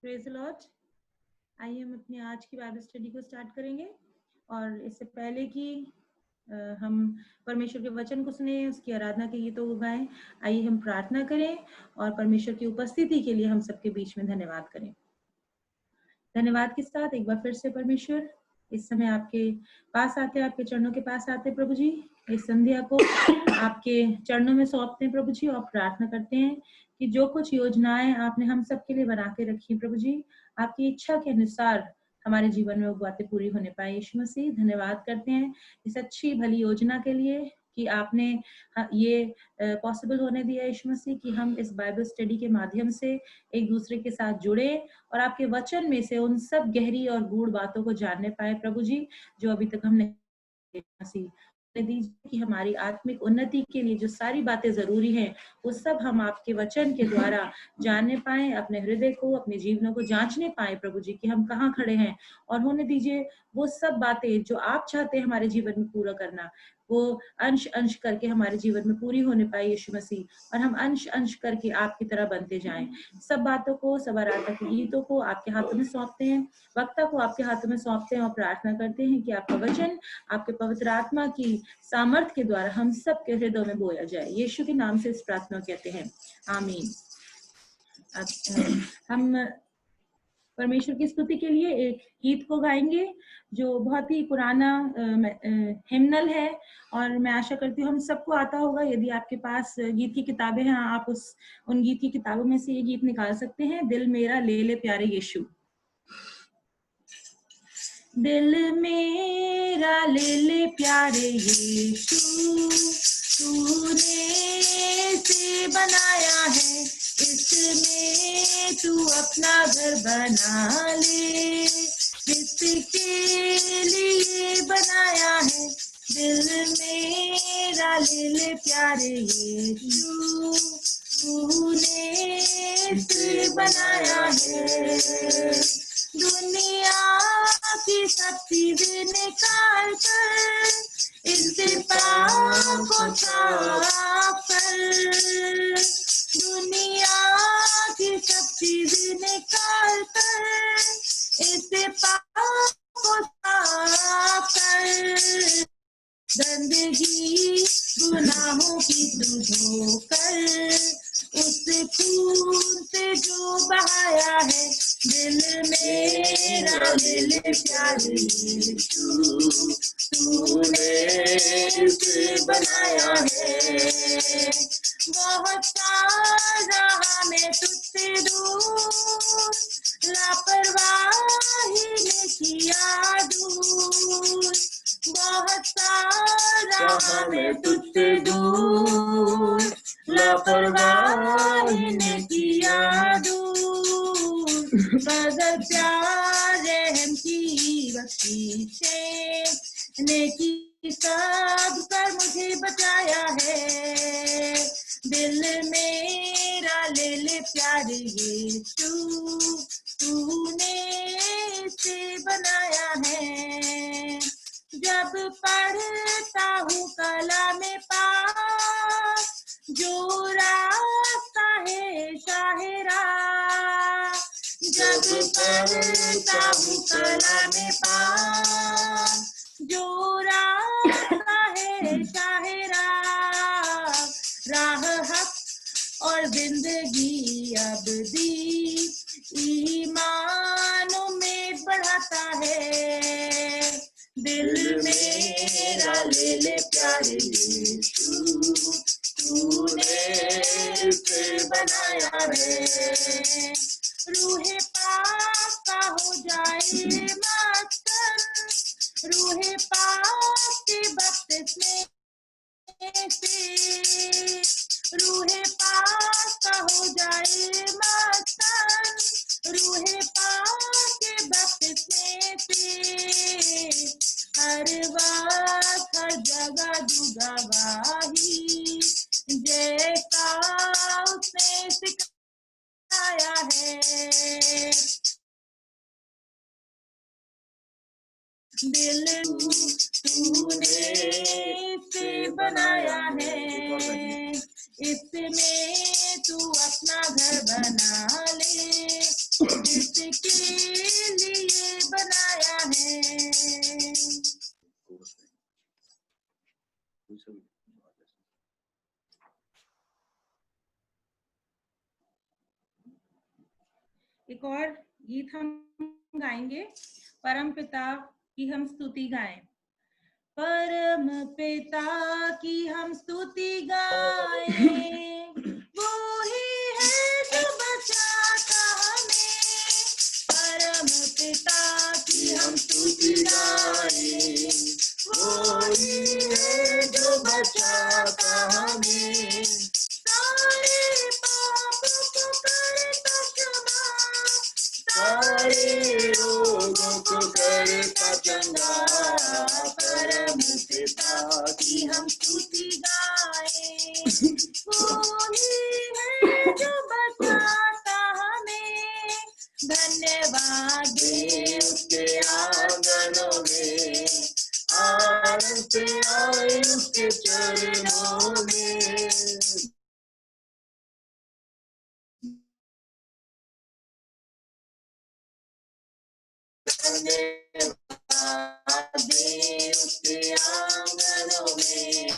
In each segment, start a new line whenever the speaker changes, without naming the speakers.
Praise the Lord. आइए हम अपनी आज की बाइबल स्टडी को स्टार्ट करेंगे। और इससे पहले कि हम परमेश्वर के वचन को सुने, उसकी आराधना के गीतों को गाएं, आइए हम प्रार्थना करें और परमेश्वर की उपस्थिति के लिए हम सबके बीच में धन्यवाद करें। धन्यवाद के साथ एक बार फिर से परमेश्वर इस समय आपके पास आते, आपके चरणों के पास आते प्रभु जी। इस संध्या को आपके चरणों में सौंपते हैं प्रभु जी, और प्रार्थना करते हैं कि जो कुछ योजनाएं आपने हम सबके लिए बना के रखी प्रभु जी, आपकी इच्छा के अनुसार हमारे जीवन में वो बातें पूरी होने पाए। यीशु मसीह धन्यवाद करते हैं इस अच्छी भली योजना के लिए कि आपने ये पॉसिबल होने दिया यीशु मसीह कि हम इस बाइबल स्टडी के माध्यम से एक दूसरे के साथ जुड़े और आपके वचन में से उन सब गहरी और गूढ़ बातों को जानने पाए प्रभु जी, जो अभी तक हमने मसीह दीजिए कि हमारी आत्मिक उन्नति के लिए जो सारी बातें जरूरी हैं वो सब हम आपके वचन के द्वारा जानने पाए, अपने हृदय को, अपने जीवनों को जांचने पाए प्रभु जी कि हम कहाँ खड़े हैं। और होने दीजिए वो सब बातें जो आप चाहते हैं हमारे जीवन में पूरा करना, वो अंश अंश करके हमारे जीवन में पूरी होने पाए यीशु मसीह, और हम अंश अंश करके आपकी तरह बनते जाएं। सब बातों को, सब आराधना के गीतों को आपके हाथों में सौंपते हैं, वक्ता को आपके हाथों में सौंपते हैं और प्रार्थना करते हैं कि आपका वचन आपके पवित्र आत्मा की सामर्थ के द्वारा हम सब के हृदय में बोया जाए। यीशु के नाम से इस प्रार्थना कहते हैं, आमीन। हम परमेश्वर की स्तुति के लिए एक गीत को गाएंगे जो बहुत ही पुराना हिम्नल है, और मैं आशा करती हूँ हम सबको आता होगा। यदि आपके पास गीत की किताबें हैं, आप उन गीत की किताबों में से ये गीत निकाल सकते हैं। दिल मेरा ले ले प्यारे यीशु। दिल मेरा ले ले प्यारे यीशु, तूने इसे बनाया है, इसमें तू अपना घर बना ले, इसके लिए बनाया है। दिल मेरा ले ले प्यारे यीशु, तूने इसे बनाया है। दुनिया की सब चीजें निकाल कर इससे पाप को साफ कर, दुनिया की सब चीजें निकाल कर इससे पाप को साफ कर, गंदगी गुनाहों की तू धोकर उस खून से जो बहाया है। दिल मेरा ले ले प्यारे यीशु, तूने इसे बनाया है। बहुत सारा हमें तुझसे दूर, लापरवाही ने किया दूर, बहुत सारा हमें तुझसे दूर, लापरवाही ने किया दूर, बदल प्यार रहम की बख्शिशें नेकी सब कर मुझे बचाया है। दिल मेरा ले ले प्यारे यीशु, तूने इसे बनाया है। जब पढ़ता हूँ कलामे पाक, जो रास्ता है शाहिरा, जब पढ़ता हूँ कलामे पाक, जो रास्ता है शाहिरा, राह हक और जिंदगी अबदी ईमानों में बढ़ाता है। दिल मेरा ले ले प्यारे यीशु, तूने इसे बनाया है। रूहे पाक का हो जाए मस्तर, रूहे पाक के बपतिस्मे से, रूहे पाक का हो जाए मस्तर, रूहे पाक के बपतिस्मे से, हर वक्त हर जगह दू गवाही जैसा उसने सिखाया है। दिल तूने इसे बनाया है, इसमें तू अपना घर बना ले, एक और गीत हम गाएंगे, परम पिता की हम स्तुति गाएं। परम पिता की हम स्तुति गाएं, वो ही है जो बचाता हमें। परम पिता की हम स्तुति गाएं, वो ही है जो बचाता हमें। सारे पापों को करता क्षमा, सारे रोगों को करता चंगा। परम पिता की हम स्तुति गाएं, वो ही है जो बचाता हमें। धन्यवाद दे उसके आंगनों में, आनंद से आए उसके चरणों में। धन्यवाद दे उसके आंगनों में,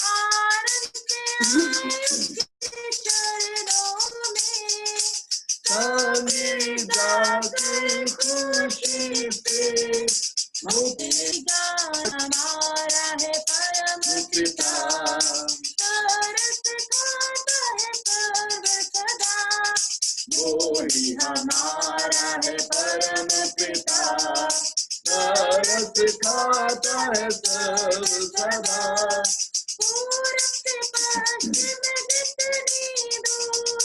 आनंद से आए उसके चरणों में। संगी जाके खुशी से मुक्ति गान हमारा है परम पिता। तरस खाता है सर्व सदा, वो ही हमारा है परम पिता। तरस खाता है सर्व सदा, पूरब से पश्चिम जितनी दूर,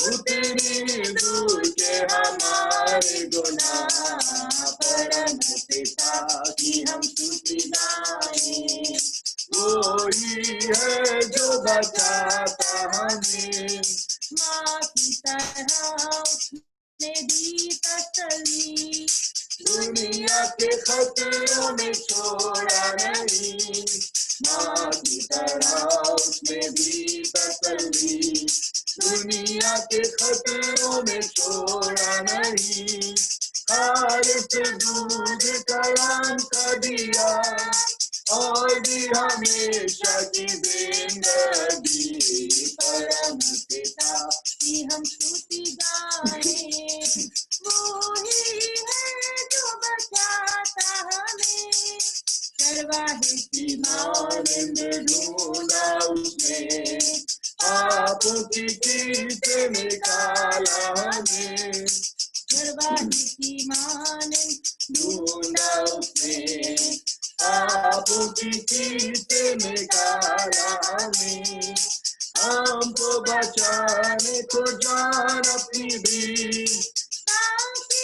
उतनी दूर के हमारे गुनाह। परम पिता की हम स्तुति गाएं, वो ही है जो बचाता हमें। माँ की तरह उसने दी तसल्ली, दुनिया के खतरों में छोड़ा नहीं। माँ की तरह उसने दी तसल्ली, दुनिया के खतरों में छोड़ा नहीं। खालिस दूध कलाम का दिया, और भी हमेशा की जिंदगी। परम पिता की हम स्तुति गाएं, वो ही है जो बचाता हमें। चरवाहे की मानंद ढूंढा उसने, पापों की कीट से निकाला हमें। चरवाहे की मानंद ढूंढा उसने, पापों की कीट से निकाला हमें। हमको बचाने को जान अपनी दी, ताकि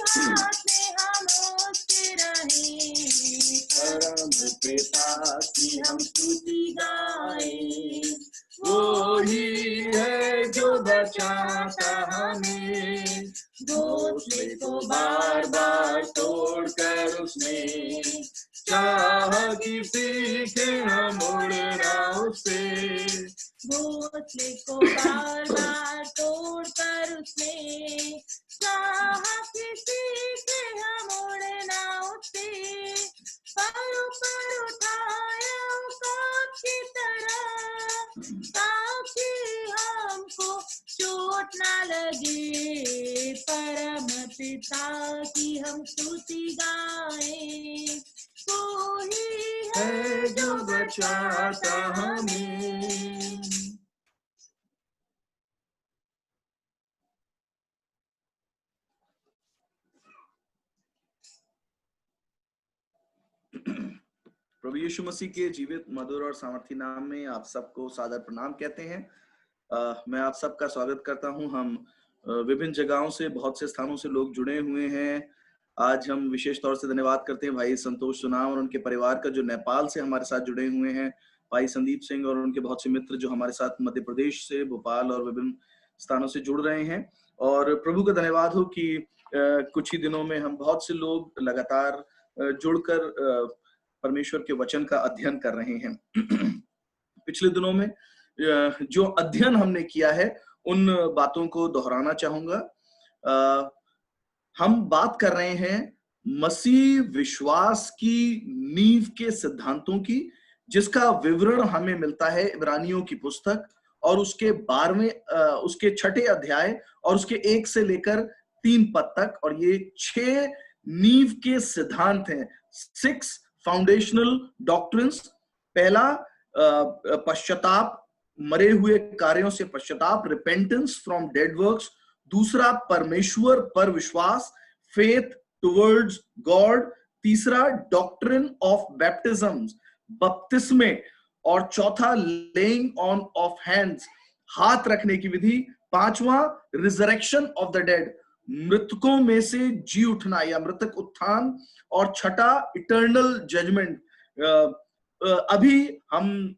हाथ में हम उसके रहें। परम पिता की हम स्तुति गाएं, वो ही है जो बचाता हमें। घोंसले को बार बार तोड़कर उसने, चाहा कि सीखे हम उड़ना उससे। घोंसले को बार बार तोड़कर उसने, चाहा कि सीखे हम उड़ना उससे। परों पर उठाया उकाब की तरह, ताकि हमको चोट ना लगे। परम पिता की हम स्तुति गाएं, वो ही है जो बचाता हमें।
प्रभु यीशु मसीह के जीवित मधुर और सामर्थी नाम में आप सबको सादर प्रणाम कहते हैं। मैं आप सबका स्वागत करता हूं। हम विभिन्न जगहों से, बहुत से स्थानों से लोग जुड़े हुए हैं। आज हम विशेष तौर से धन्यवाद करते हैं भाई संतोष सुनाम और उनके परिवार का, जो नेपाल से हमारे साथ जुड़े हुए हैं। भाई संदीप सिंह और उनके बहुत से मित्र जो हमारे साथ मध्य प्रदेश से, भोपाल और विभिन्न स्थानों से जुड़ रहे हैं। और प्रभु का धन्यवाद हो कि कुछ ही दिनों में हम बहुत से लोग लगातार जुड़कर परमेश्वर के वचन का अध्ययन कर रहे हैं। पिछले दिनों में जो अध्ययन हमने किया है, उन बातों को दोहराना चाहूंगा। हम बात कर रहे हैं मसीह विश्वास की नींव के सिद्धांतों की, जिसका विवरण हमें मिलता है इब्रानियों की पुस्तक और उसके 12वें उसके 6ठे अध्याय और उसके 1 से लेकर 3 पद तक। और ये 6 नींव के सिद्धांत हैं, 6 फाउंडेशनल डॉक्ट्रिन्स। पहला पश्चाताप, मरे हुए कार्यों से पश्चाताप, रिपेंटेंस फ्रॉम डेड वर्क्स। दूसरा परमेश्वर पर विश्वास, फेथ टुवर्ड्स गॉड। तीसरा डॉक्ट्रिन ऑफ बैप्टिज्म्स, बपतिस्मे। और चौथा लेइंग ऑन ऑफ हैंड्स, हाथ रखने की विधि। पांचवा रिजरेक्शन ऑफ द डेड, मृतकों में से जी उठना या मृतक उत्थान। और छठा इटर्नल जजमेंट। अभी हम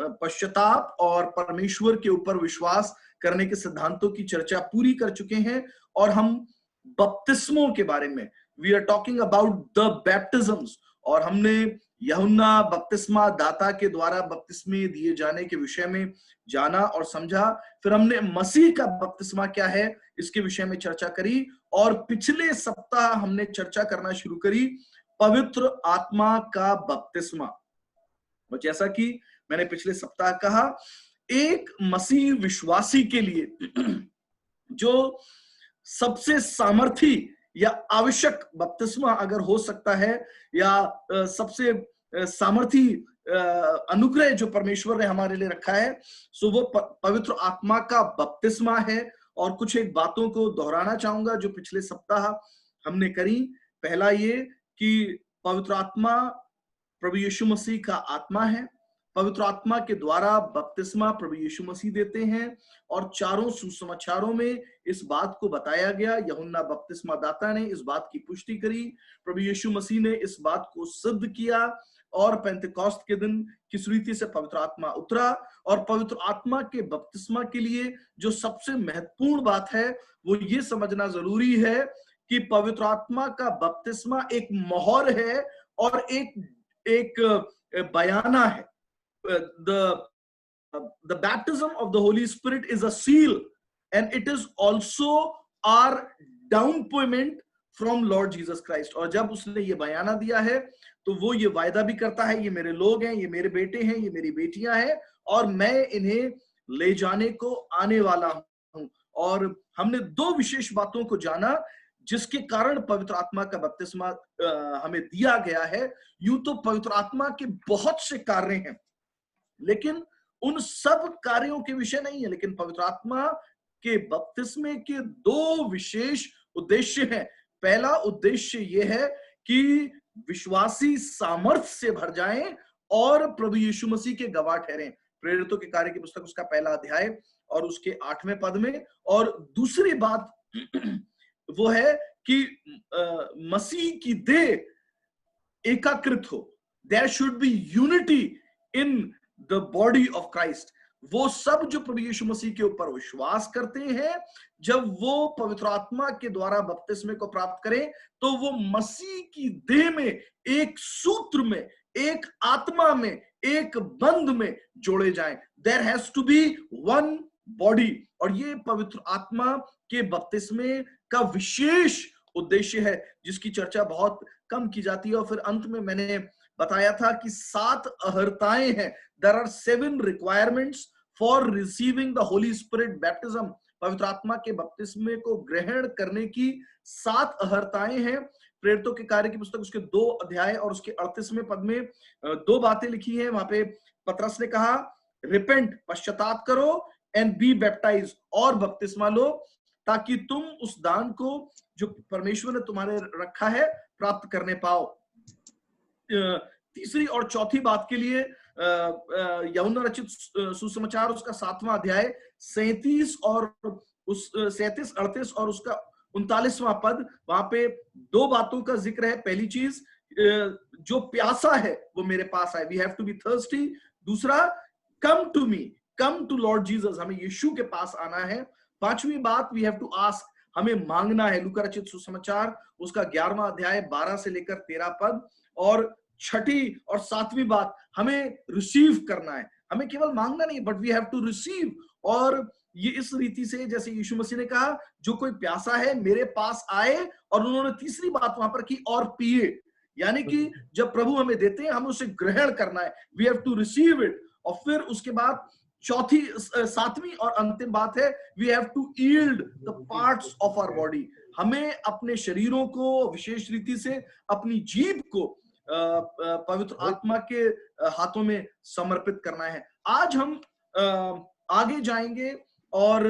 पश्चाताप और परमेश्वर के ऊपर विश्वास करने के सिद्धांतों की चर्चा पूरी कर चुके हैं और हम बपतिस्मों के बारे में, we are talking about the baptisms, और हमने यूहन्ना बपतिस्मा दाता के द्वारा बपतिस्मे दिए जाने के विषय में जाना और समझा। फिर हमने मसीह का बपतिस्मा क्या है इसके विषय में चर्चा करी, और पिछले सप्ताह हमने चर्चा करना शुरू करी पवित्र आत्मा का बपतिस्मा। और जैसा कि मैंने पिछले सप्ताह कहा, एक मसीह विश्वासी के लिए जो सबसे सामर्थी या आवश्यक बपतिस्मा अगर हो सकता है, या सबसे सामर्थी अनुग्रह जो परमेश्वर ने हमारे लिए रखा है, सो वो पवित्र आत्मा का बपतिस्मा है। और कुछ एक बातों को दोहराना चाहूंगा जो पिछले सप्ताह हमने करी। पहला ये कि पवित्र आत्मा प्रभु यीशु मसीह का आत्मा है, पवित्र आत्मा के द्वारा बपतिस्मा प्रभु यीशु मसीह देते हैं। और चारों सुसमाचारों में इस बात को बताया गया, यूहन्ना बपतिस्मा दाता ने इस बात की पुष्टि करी, प्रभु यीशु मसीह ने इस बात को सिद्ध किया, और पेंतेकोस्त के दिन किस रीति से पवित्र आत्मा उतरा। और पवित्र आत्मा के बपतिस्मा के लिए जो सबसे महत्वपूर्ण बात है वो ये समझना जरूरी है कि पवित्र आत्मा का बपतिस्मा एक मोहर है और एक बयाना है। The baptism of the Holy Spirit is a seal and it is also our down payment from Lord Jesus Christ। और जब उसने ये बयाना दिया है तो वो ये वायदा भी करता है, ये मेरे लोग हैं, ये मेरे बेटे हैं, ये मेरी बेटियां हैं, और मैं इन्हें ले जाने को आने वाला हूं। और हमने दो विशेष बातों को जाना जिसके कारण पवित्र आत्मा का बपतिस्मा हमें दिया गया है। यूं तो पवित्र आत्मा के बहुत से कार्य हैं, लेकिन उन सब कार्यों के विषय नहीं है, लेकिन पवित्र आत्मा के बपतिस्मे के दो विशेष उद्देश्य हैं। पहला उद्देश्य यह है कि विश्वासी सामर्थ से भर जाएं और प्रभु यीशु मसीह के गवाह ठहरें। प्रेरितों के कार्य की पुस्तक उसका पहला अध्याय और उसके 8वें पद में। और दूसरी बात वो है कि मसीह की देह एकाकृत हो, there should be unity in the body of Christ. वो सब जो प्रभु यीशु मसीह के ऊपर विश्वास करते हैं, जब वो पवित्र आत्मा के द्वारा बपतिस्मे को प्राप्त करें तो वो मसीह की देह में, एक सूत्र में, एक आत्मा में, एक बंध में जोड़े जाएं। There has to be one body. और ये पवित्र आत्मा के बपतिस्मे का विशेष उद्देश्य है जिसकी चर्चा बहुत कम की जाती है। और फिर अंत में मैंने बताया था कि 7 अहर्ताएं हैं। There are 7 requirements for receiving the Holy Spirit baptism। पवित्र आत्मा के बपतिस्मे को ग्रहण करने की 7 अहर्ताएं हैं। प्रेरितों के कार्य की पुस्तक उसके 2 अध्याय और उसके 38वें पद में 2 बातें लिखी हैं। वहां पे पतरस ने कहा रिपेंट, पश्चाताप करो, एंड बी बैप्टाइज, और बपतिस्मा लो, ताकि तुम उस दान को जो परमेश्वर ने तुम्हारे रखा है प्राप्त करने पाओ। तीसरी और चौथी बात के लिए यूहन्ना रचित सुसमाचार उसका 7वां अध्याय 37 और उस 37, 38 और उसका 39वां पद, वहां पे 2 बातों का जिक्र है। पहली चीज, जो प्यासा है वो मेरे पास आए, we have to be thirsty. दूसरा, come to me, come to Lord Jesus, हमें यीशु के पास आना है। पांचवी बात, वी हैव टू आस्क, हमें मांगना है। लूका रचित सुसमाचार उसका 11वां अध्याय 12 से लेकर 13 पद। और छठी और 7वीं बात, हमें रिसीव करना है। हमें केवल मांगना नहीं, but we have to receive. और ये इस रीति से, जैसे यीशु मसीह ने कहा जो कोई प्यासा है मेरे पास आए, और उन्होंने तीसरी बात वहां पर की, और पिए। यानी कि जब प्रभु हमें देते हैं हमें उसे ग्रहण करना है, we have to receive it. और फिर उसके बाद चौथी सातवीं और अंतिम बात है, we have to yield the parts of our body. हमें अपने शरीरों को, विशेष रीति से अपनी जीभ को पवित्र आत्मा के हाथों में समर्पित करना है। आज हम आगे जाएंगे, और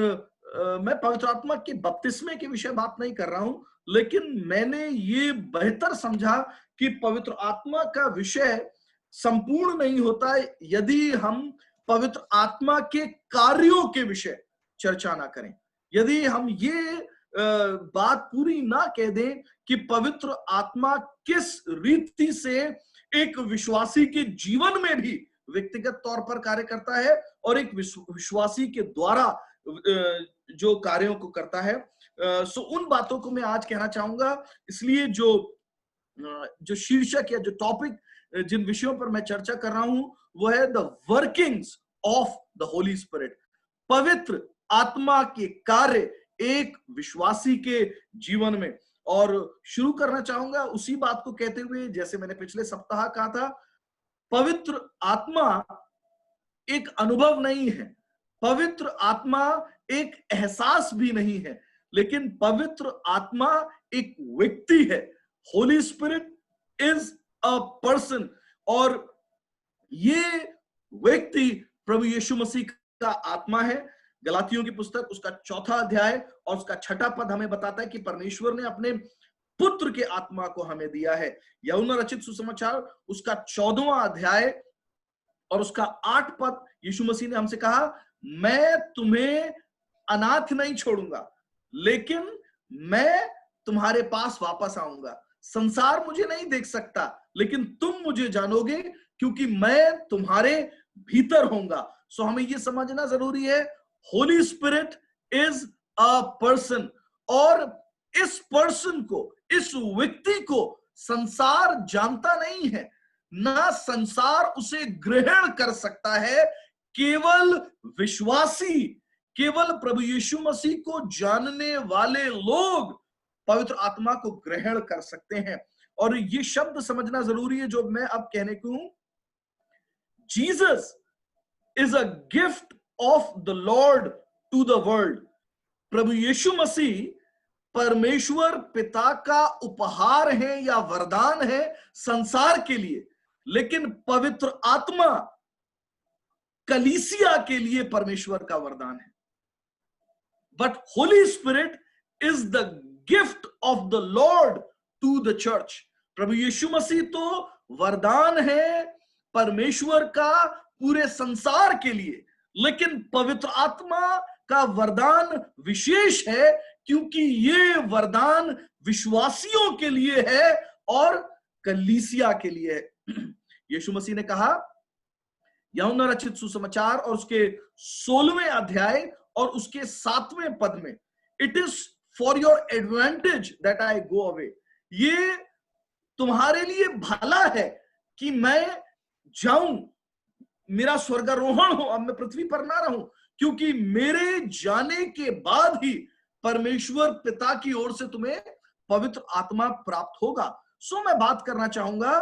मैं पवित्र आत्मा के बपतिस्मे के विषय बात नहीं कर रहा हूं, लेकिन मैंने ये बेहतर समझा कि पवित्र आत्मा का विषय संपूर्ण नहीं होता यदि हम पवित्र आत्मा के कार्यों के विषय चर्चा ना करें। यदि हम ये बात पूरी ना कह दें कि पवित्र आत्मा किस रीति से एक विश्वासी के जीवन में भी व्यक्तिगत तौर पर कार्य करता है और एक विश्वासी के द्वारा जो कार्यों को करता है, सो उन बातों को मैं आज कहना चाहूंगा। इसलिए जो शीर्षक या जो टॉपिक, जिन विषयों पर मैं चर्चा कर रहा हूं, वो है the workings of the Holy Spirit, पवित्र आत्मा के कार्य एक विश्वासी के जीवन में। और शुरू करना चाहूंगा उसी बात को कहते हुए, जैसे मैंने पिछले सप्ताह कहा था, पवित्र आत्मा एक अनुभव नहीं है, पवित्र आत्मा एक एहसास भी नहीं है, लेकिन पवित्र आत्मा एक व्यक्ति है। Holy Spirit is a person, और ये व्यक्ति प्रभु यीशु मसीह का आत्मा है। गलातियों की पुस्तक उसका 4 अध्याय और उसका 6 पद हमें बताता है कि परमेश्वर ने अपने पुत्र के आत्मा को हमें दिया है। यूहन्ना रचित सुसमाचार उसका 14वां अध्याय और उसका 8 पद, यीशु मसीह ने हमसे कहा, मैं तुम्हें अनाथ नहीं छोड़ूंगा, लेकिन मैं तुम्हारे पास वापस आऊंगा। संसार मुझे नहीं देख सकता, लेकिन तुम मुझे जानोगे, क्योंकि मैं तुम्हारे भीतर होऊंगा। सो हमें यह समझना जरूरी है, Holy Spirit is a person, और इस पर्सन को, इस व्यक्ति को संसार जानता नहीं है, ना संसार उसे ग्रहण कर सकता है। केवल विश्वासी, केवल प्रभु यीशु मसीह को जानने वाले लोग पवित्र आत्मा को ग्रहण कर सकते हैं। और ये शब्द समझना जरूरी है जो मैं अब कहने को हूं। Jesus is a gift of the Lord to the world. प्रभु यीशु मसीह परमेश्वर पिता का उपहार है या वरदान है संसार के लिए, लेकिन पवित्र आत्मा कलीसिया के लिए परमेश्वर का वरदान है। But Holy Spirit is the gift of the Lord to the church. प्रभु यीशु मसीह तो वरदान है परमेश्वर का पूरे संसार के लिए, लेकिन पवित्र आत्मा का वरदान विशेष है, क्योंकि ये वरदान विश्वासियों के लिए है और कलीसिया के लिए है। यीशु मसीह ने कहा यूहन्ना रचित सुसमाचार और उसके 16वें अध्याय और उसके 7वें पद में, it is for your advantage that I go away. ये तुम्हारे लिए भला है कि मैं जाऊं, मेरा स्वर्गारोहण हो, अब मैं पृथ्वी पर ना रहूं, क्योंकि मेरे जाने के बाद ही परमेश्वर पिता की ओर से तुम्हें पवित्र आत्मा प्राप्त होगा। सो मैं बात करना चाहूंगा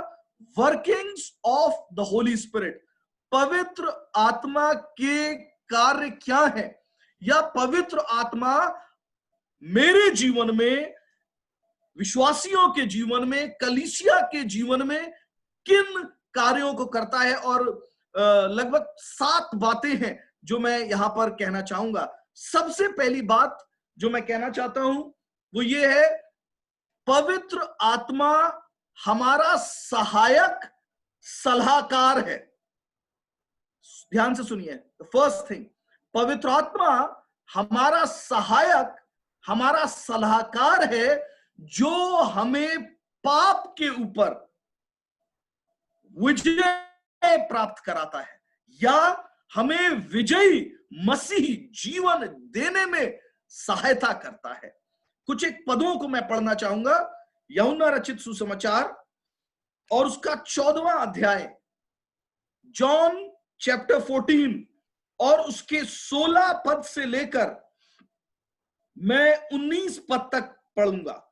workings of the Holy Spirit, पवित्र आत्मा के कार्य क्या है, या पवित्र आत्मा मेरे जीवन में, विश्वासियों के जीवन में, कलीसिया के जीवन में किन कार्यों को करता है। और लगभग 7 बातें हैं जो मैं यहां पर कहना चाहूंगा। सबसे पहली बात जो मैं कहना चाहता हूं वो ये है, पवित्र आत्मा हमारा सहायक सलाहकार है। ध्यान से सुनिए, फर्स्ट थिंग, पवित्र आत्मा हमारा सहायक, हमारा सलाहकार है, जो हमें पाप के ऊपर विजय प्राप्त कराता है, या हमें विजयी मसीह जीवन देने में सहायता करता है। कुछ एक पदों को मैं पढ़ना चाहूंगा। यूहन्ना रचित सुसमाचार और उसका 14वां अध्याय, जॉन चैप्टर 14 और उसके 16 पद से लेकर मैं 19 पद तक पढ़ूंगा।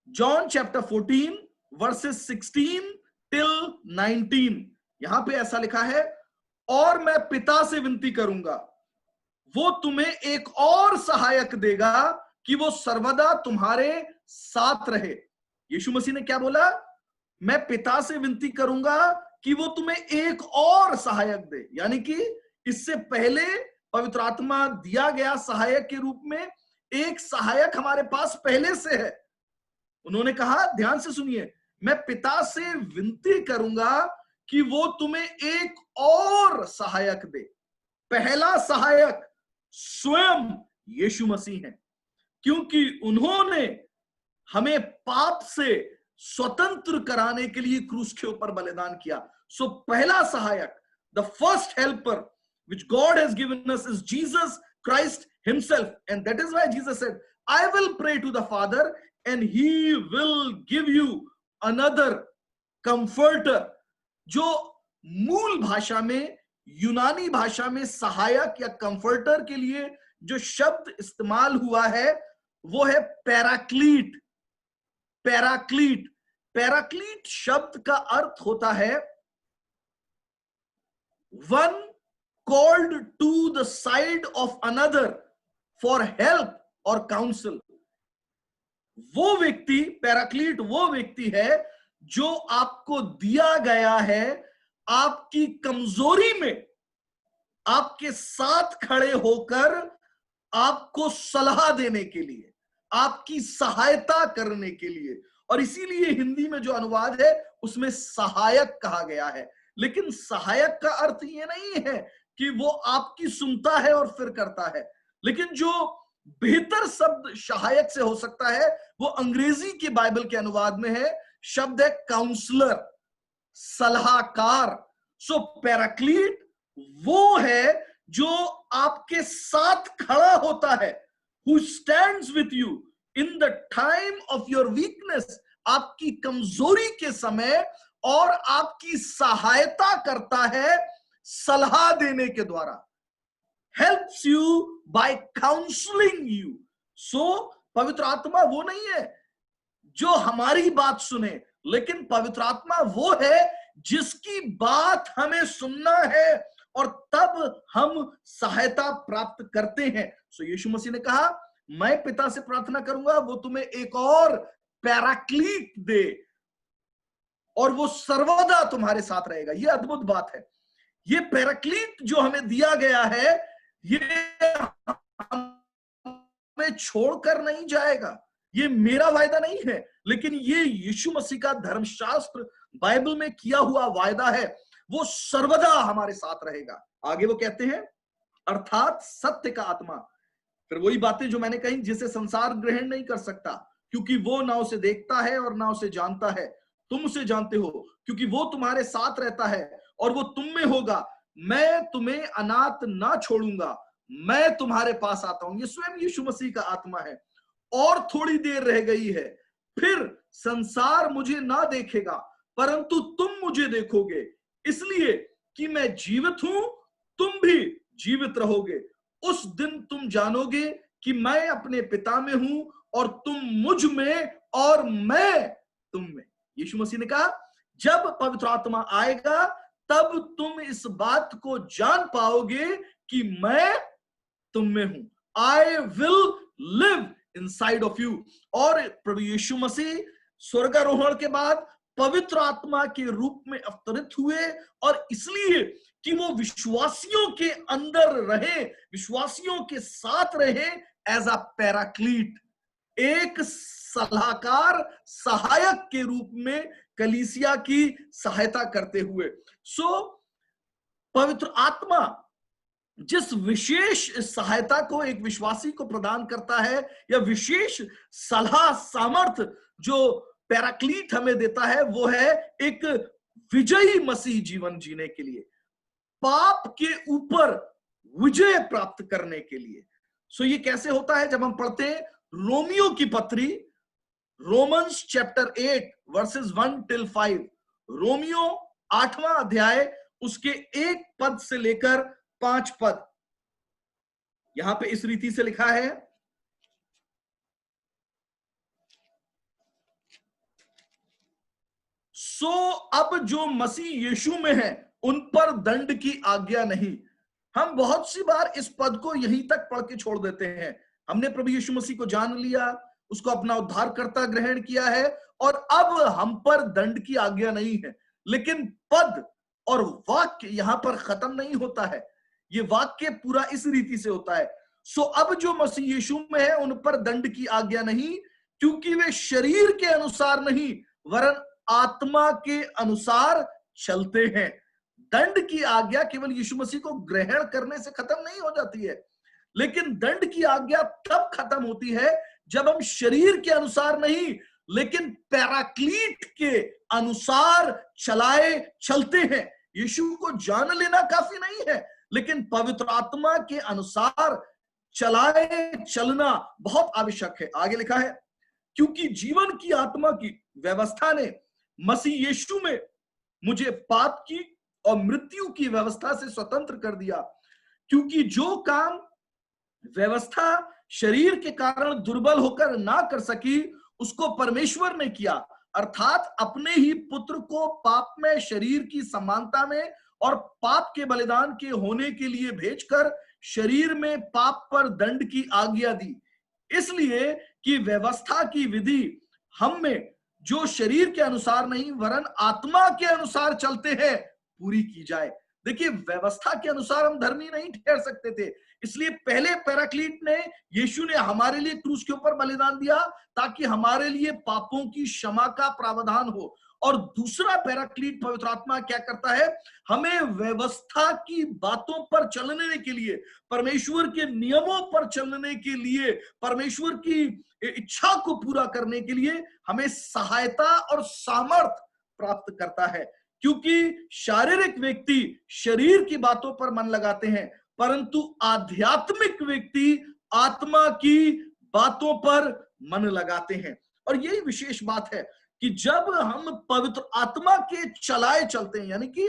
John chapter 14 versus 16 till 19। यहां पे ऐसा लिखा है, और मैं पिता से विनती करूंगा, वो तुम्हें एक और सहायक देगा कि वो सर्वदा तुम्हारे साथ रहे। यीशु मसीह ने क्या बोला? मैं पिता से विनती करूंगा कि वो तुम्हें एक और सहायक दे, यानी कि इससे पहले पवित्र आत्मा दिया गया सहायक के रूप में एक सहायक हमारे पास पहले से है। उन्होंने कहा, ध्यान से सुनिए, मैं पिता से विनती करूंगा कि वो तुम्हें एक और सहायक दे। पहला सहायक स्वयं यीशु मसीह है, क्योंकि उन्होंने हमें पाप से स्वतंत्र कराने के लिए क्रूस के ऊपर बलिदान किया। सो पहला सहायक, the first helper which God has given us is Jesus Christ himself, and that is why Jesus said, I will pray to the Father and he will give you another comforter। जो मूल भाषा में, यूनानी भाषा में सहायक या comforter के लिए जो शब्द इस्तेमाल हुआ है वो है पैराक्लीट। पैराक्लीट, पैराक्लीट शब्द का अर्थ होता है one called to the side of another for help or counsel। वो व्यक्ति, पैराक्लीट वो व्यक्ति है जो आपको दिया गया है आपकी कमजोरी में आपके साथ खड़े होकर आपको सलाह देने के लिए, आपकी सहायता करने के लिए। और इसीलिए हिंदी में जो अनुवाद है उसमें सहायक कहा गया है। लेकिन सहायक का अर्थ ये नहीं है कि वो आपकी सुनता है और फिर करता है, लेकिन जो बेहतर शब्द सहायक से हो सकता है वो अंग्रेजी की बाइबल के अनुवाद में है, शब्द है काउंसलर, सलाहकार। सो पैराक्लीट वो है जो आपके साथ खड़ा होता है, who stands with you in the time of your weakness, आपकी कमजोरी के समय, और आपकी सहायता करता है सलाह देने के द्वारा, helps you by counseling you। सो पवित्र आत्मा वो नहीं है जो हमारी बात सुने, लेकिन पवित्र आत्मा वो है जिसकी बात हमें सुनना है और तब हम सहायता प्राप्त करते हैं। सो यीशु मसीह ने कहा, मैं पिता से प्रार्थना करूंगा वो तुम्हें एक और पैराक्लीट दे और वो सर्वदा तुम्हारे साथ रहेगा। ये अद्भुत बात है। ये पैराक्लीट जो हमें दिया गया है ये हमें छोड़कर नहीं जाएगा, ये मेरा वायदा नहीं है, लेकिन ये यीशु मसीह का धर्मशास्त्र बाइबल में किया हुआ वायदा है। वो सर्वदा हमारे साथ रहेगा। आगे वो कहते हैं, अर्थात सत्य का आत्मा। फिर वही बातें जो मैंने कही, जिसे संसार ग्रहण नहीं कर सकता क्योंकि वो ना उसे देखता है और ना उसे जानता है। तुम उसे जानते हो क्योंकि वो तुम्हारे साथ रहता है और वो तुम में होगा। मैं तुम्हें अनाथ ना छोड़ूंगा, मैं तुम्हारे पास आता हूं। ये स्वयं यीशु मसीह का आत्मा है। और थोड़ी देर रह गई है, फिर संसार मुझे ना देखेगा परंतु तुम मुझे देखोगे, इसलिए कि मैं जीवित हूं, तुम भी जीवित रहोगे। उस दिन तुम जानोगे कि मैं अपने पिता में हूं और तुम मुझ में और मैं तुम में। यीशु मसीह ने कहा, जब पवित्र आत्मा आएगा तब तुम इस बात को जान पाओगे कि मैं तुम में हूं। I will live inside of you. और प्रभु यीशु मसीह स्वर्गारोहण के बाद पवित्र आत्मा के रूप में अवतरित हुए, और इसलिए कि वो विश्वासियों के अंदर रहे, विश्वासियों के साथ रहे एज अ पैराक्लीट, एक सलाहकार, सहायक के रूप में कलीसिया की सहायता करते हुए। सो पवित्र आत्मा जिस विशेष सहायता को एक विश्वासी को प्रदान करता है, या विशेष सलाह सामर्थ जो पैराक्लीट हमें देता है, वो है एक विजयी मसीह जीवन जीने के लिए, पाप के ऊपर विजय प्राप्त करने के लिए। सो ये कैसे होता है? जब हम पढ़ते हैं रोमियो की पत्री, रोमन्स चैप्टर 8 वर्सेस 1 till 5, रोमियो 8वां अध्याय उसके 1 पद से लेकर 5 पद यहां पे इस रीति से लिखा है, सो अब जो मसीह यीशु में है उन पर दंड की आज्ञा नहीं। हम बहुत सी बार इस पद को यहीं तक पढ़ के छोड़ देते हैं। हमने प्रभु यीशु मसीह को जान लिया, उसको अपना उद्धारकर्ता ग्रहण किया है और अब हम पर दंड की आज्ञा नहीं है। लेकिन पद और वाक्य यहां पर खत्म नहीं होता है। ये वाक्य पूरा इस रीति से होता है, सो अब जो मसीह यीशु में है उन पर दंड की आज्ञा नहीं, क्योंकि वे शरीर के अनुसार नहीं वरन आत्मा के अनुसार चलते हैं। दंड की आज्ञा केवल यीशु मसीह को ग्रहण करने से खत्म नहीं हो जाती है, लेकिन दंड की आज्ञा तब खत्म होती है जब हम शरीर के अनुसार नहीं लेकिन पैराक्लीट के अनुसार चलाए चलते हैं। यीशु को जान लेना काफी नहीं है, लेकिन पवित्र आत्मा के अनुसार चलाए चलना बहुत आवश्यक है। आगे लिखा है, क्योंकि जीवन की आत्मा की व्यवस्था ने मसीह यीशु में मुझे पाप की और मृत्यु की व्यवस्था से स्वतंत्र कर दिया। क्योंकि जो काम व्यवस्था शरीर के कारण दुर्बल होकर ना कर सकी, उसको परमेश्वर ने किया, अर्थात अपने ही पुत्र को पाप में शरीर की समानता में और पाप के बलिदान के होने के लिए भेजकर शरीर में पाप पर दंड की आज्ञा दी, इसलिए कि व्यवस्था की विधि हम में जो शरीर के अनुसार नहीं वरन आत्मा के अनुसार चलते हैं पूरी की जाए। देखिए, व्यवस्था के अनुसार हम धर्मी नहीं ठहर सकते थे, इसलिए पहले पैराक्लीट ने, यीशु ने हमारे लिए क्रूस के ऊपर बलिदान दिया ताकि हमारे लिए पापों की क्षमा का प्रावधान हो। और दूसरा पैराक्लीट पवित्र आत्मा क्या करता है, हमें व्यवस्था की बातों पर चलने के लिए, परमेश्वर के नियमों पर चलने के लिए, परमेश्वर की इच्छा को पूरा करने के लिए हमें सहायता और सामर्थ प्राप्त करता है। क्योंकि शारीरिक व्यक्ति शरीर की बातों पर मन लगाते हैं, परंतु आध्यात्मिक व्यक्ति आत्मा की बातों पर मन लगाते हैं। और यही विशेष बात है कि जब हम पवित्र आत्मा के चलाए चलते हैं, यानी कि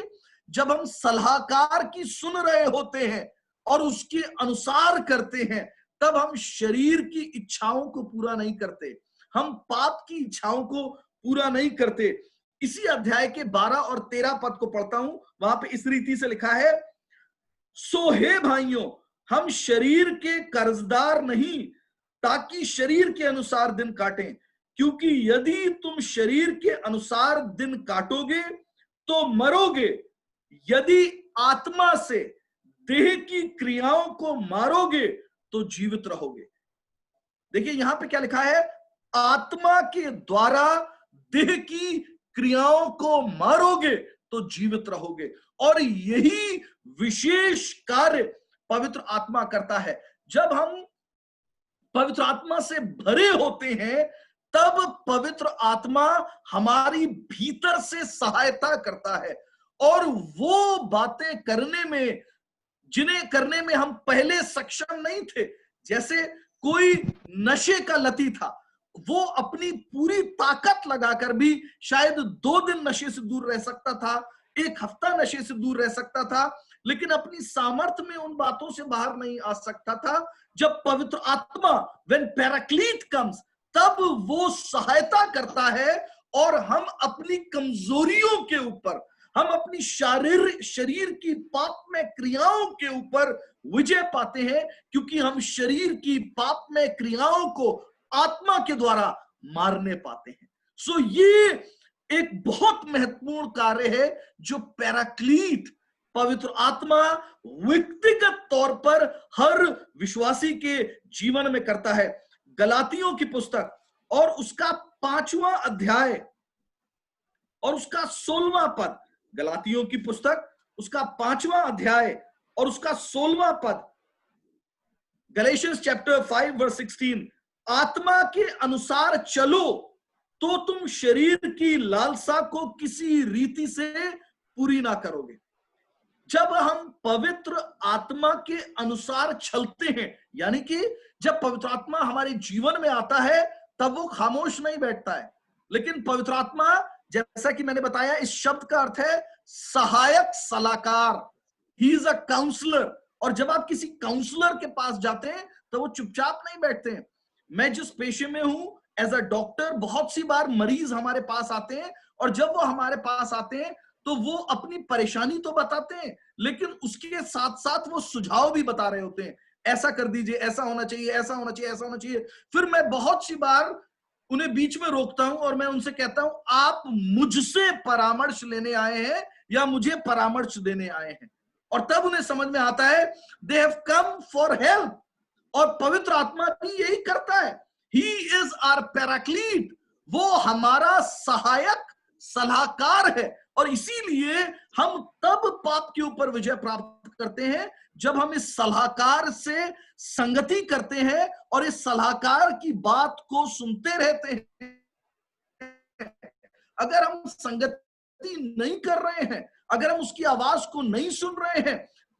जब हम सलाहकार की सुन रहे होते हैं और उसके अनुसार करते हैं, तब हम शरीर की इच्छाओं को पूरा नहीं करते, हम पाप की इच्छाओं को पूरा नहीं करते। इसी अध्याय के 12 और 13 पद को पढ़ता हूं, वहां पे इस रीति से लिखा है, सो हे भाइयों, हम शरीर के कर्जदार नहीं ताकि शरीर के अनुसार दिन काटें, क्योंकि यदि तुम शरीर के अनुसार दिन काटोगे तो मरोगे, यदि आत्मा से देह की क्रियाओं को मारोगे तो जीवित रहोगे। देखिए यहां पे क्या लिखा है, आत्मा के द्वारा देह की क्रियाओं को मारोगे तो जीवित रहोगे। और यही विशेष कार्य पवित्र आत्मा करता है। जब हम पवित्र आत्मा से भरे होते हैं, तब पवित्र आत्मा हमारी भीतर से सहायता करता है और वो बातें करने में, जिन्हें करने में हम पहले सक्षम नहीं थे। जैसे कोई नशे का लती था, वो अपनी पूरी ताकत लगाकर भी शायद 2 दिन नशे से दूर रह सकता था, 1 हफ्ता नशे से दूर रह सकता था, लेकिन अपनी सामर्थ्य में उन बातों से बाहर नहीं आ सकता था। जब पवित्र आत्मा, व्हेन पैराक्लीट कम्स, तब वो सहायता करता है और हम अपनी कमजोरियों के ऊपर, हम अपनी शरीर की पाप में क्रियाओं के ऊपर विजय पाते हैं, क्योंकि हम शरीर की पाप में क्रियाओं को आत्मा के द्वारा मारने पाते हैं। सो ये एक बहुत महत्वपूर्ण कार्य है जो पैराक्लीट, पवित्र आत्मा व्यक्तिगत तौर पर हर विश्वासी के जीवन में करता है। गलातियों की पुस्तक और उसका 5वां अध्याय और उसका 16वां पद, गलातियों की पुस्तक उसका 5वां अध्याय और उसका 16वां पद, गैलेशियंस चैप्टर 5 वर्स 16, आत्मा के अनुसार चलो तो तुम शरीर की लालसा को किसी रीति से पूरी ना करोगे। जब हम पवित्र आत्मा के अनुसार चलते हैं, यानी कि जब पवित्र आत्मा हमारे जीवन में आता है, तब वो खामोश नहीं बैठता है, लेकिन पवित्र आत्मा, जैसा कि मैंने बताया, इस शब्द का अर्थ है सहायक सलाहकार, ही इज अ काउंसलर। और जब आप किसी काउंसलर के पास जाते हैं तो वो चुपचाप नहीं बैठते हैं। मैं जिस पेशे में हूं एज अ डॉक्टर, बहुत सी बार मरीज हमारे पास आते हैं, और जब वो हमारे पास आते हैं तो वो अपनी परेशानी तो बताते हैं, लेकिन उसके साथ साथ वो सुझाव भी बता रहे होते हैं, ऐसा कर दीजिए, ऐसा होना चाहिए, ऐसा होना चाहिए, ऐसा होना चाहिए। फिर मैं बहुत सी बार उन्हें बीच में रोकता हूं और मैं उनसे कहता हूं, आप मुझसे परामर्श लेने आए हैं या मुझे परामर्श देने आए हैं? और तब उन्हें समझ में आता है they have come for help. और पवित्र आत्मा भी यही करता है। ही इज आवर पैराक्लीट, वो हमारा सहायक सलाहकार है। और इसीलिए हम तब पाप के ऊपर विजय प्राप्त करते हैं जब हम इस सलाहकार से संगति करते हैं और इस सलाहकार की बात को सुनते रहते हैं। अगर हम संगति नहीं कर रहे हैं, अगर हम उसकी आवाज को नहीं सुन रहे हैं,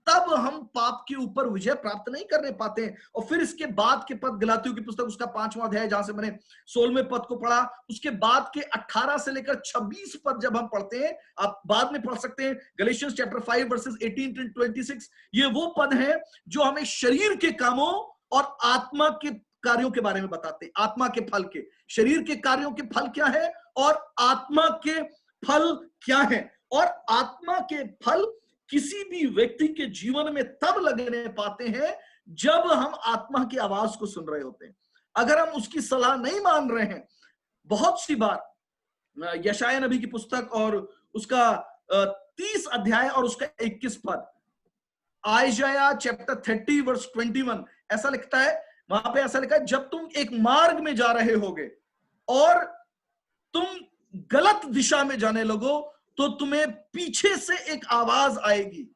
तब हम पाप के ऊपर विजय प्राप्त नहीं करने पाते हैं। और फिर इसके बाद के पद, गलातियों की पुस्तक उसका 5वां अध्याय जहां से मैंने 16वें पद को पढ़ा, उसके बाद के 18 से लेकर 26 पद जब हम पढ़ते हैं, आप बाद में पढ़ सकते हैं, गैलेशियंस चैप्टर 5 वर्सेस 18 to 26, ये वो पद हैं जो हमें शरीर के कामों और आत्मा के कार्यों के बारे में बताते हैं। आत्मा के फल के, शरीर के कार्यों के फल क्या है और आत्मा के फल क्या है। और आत्मा के फल किसी भी व्यक्ति के जीवन में तब लगने पाते हैं जब हम आत्मा की आवाज को सुन रहे होते हैं। अगर हम उसकी सलाह नहीं मान रहे हैं, बहुत सी बार यशायाह नबी की पुस्तक और उसका 30 अध्याय और उसका 21 पद, आयशाया चैप्टर 30 वर्स 21, ऐसा लिखता है, वहां पे ऐसा लिखा है, जब तुम एक मार्ग में जा रहे होगे और तुम गलत दिशा में जाने लगो तो तुम्हें पीछे से एक आवाज आएगी,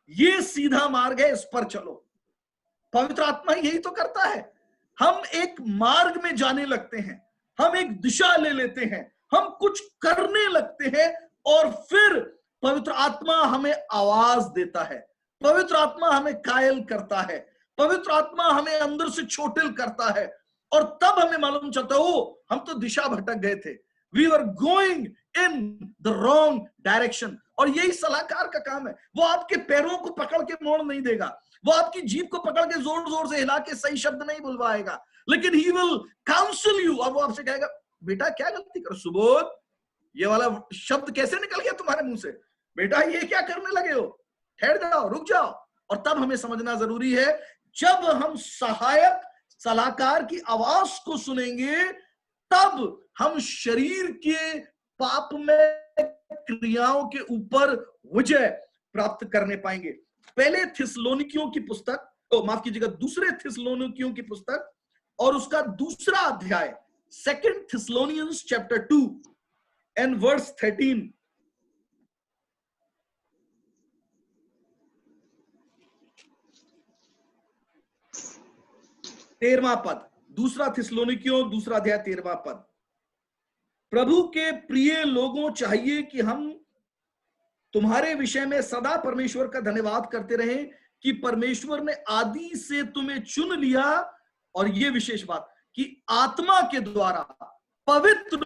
ये सीधा मार्ग है, इस पर चलो। पवित्र आत्मा यही तो करता है। हम एक मार्ग में जाने लगते हैं, हम एक दिशा ले लेते हैं, हम कुछ करने लगते हैं और फिर पवित्र आत्मा हमें आवाज देता है, पवित्र आत्मा हमें कायल करता है, पवित्र आत्मा हमें अंदर से छोटिल करता है। और तब हमें मालूम चलता है, ओ हम तो दिशा भटक गए थे, we were going in the wrong direction. और यही सलाहकार का काम है। वो आपके पैरों को पकड़ के मोड़ नहीं देगा, वो आपकी जीभ को पकड़ के जोर जोर से हिला के सही शब्द नहीं बुलवाएगा, लेकिन ही विल काउंसिल यू। और वो आपसे कहेगा, बेटा क्या गलती कर, सुबोध ये वाला शब्द कैसे निकल गया तुम्हारे मुंह से, बेटा ये क्या करने लगे हो, ठहर जाओ, रुक जाओ। और तब हमें समझना जरूरी है, जब हम सहायक सलाहकार की आवाज को सुनेंगे तब हम शरीर के पाप में क्रियाओं के ऊपर विजय प्राप्त करने पाएंगे। पहले थिस्सलुनीकियों की पुस्तक, माफ कीजिएगा, दूसरे थिस्सलुनीकियों की पुस्तक और उसका दूसरा अध्याय, 2 Thessalonians chapter 2 and verse 13। 13वां पद, दूसरा थिस्सलुनीकियों दूसरा अध्याय 13वां पद। प्रभु के प्रिय लोगों, चाहिए कि हम तुम्हारे विषय में सदा परमेश्वर का धन्यवाद करते रहें कि परमेश्वर ने आदि से तुम्हें चुन लिया, और यह विशेष बात कि आत्मा के द्वारा पवित्र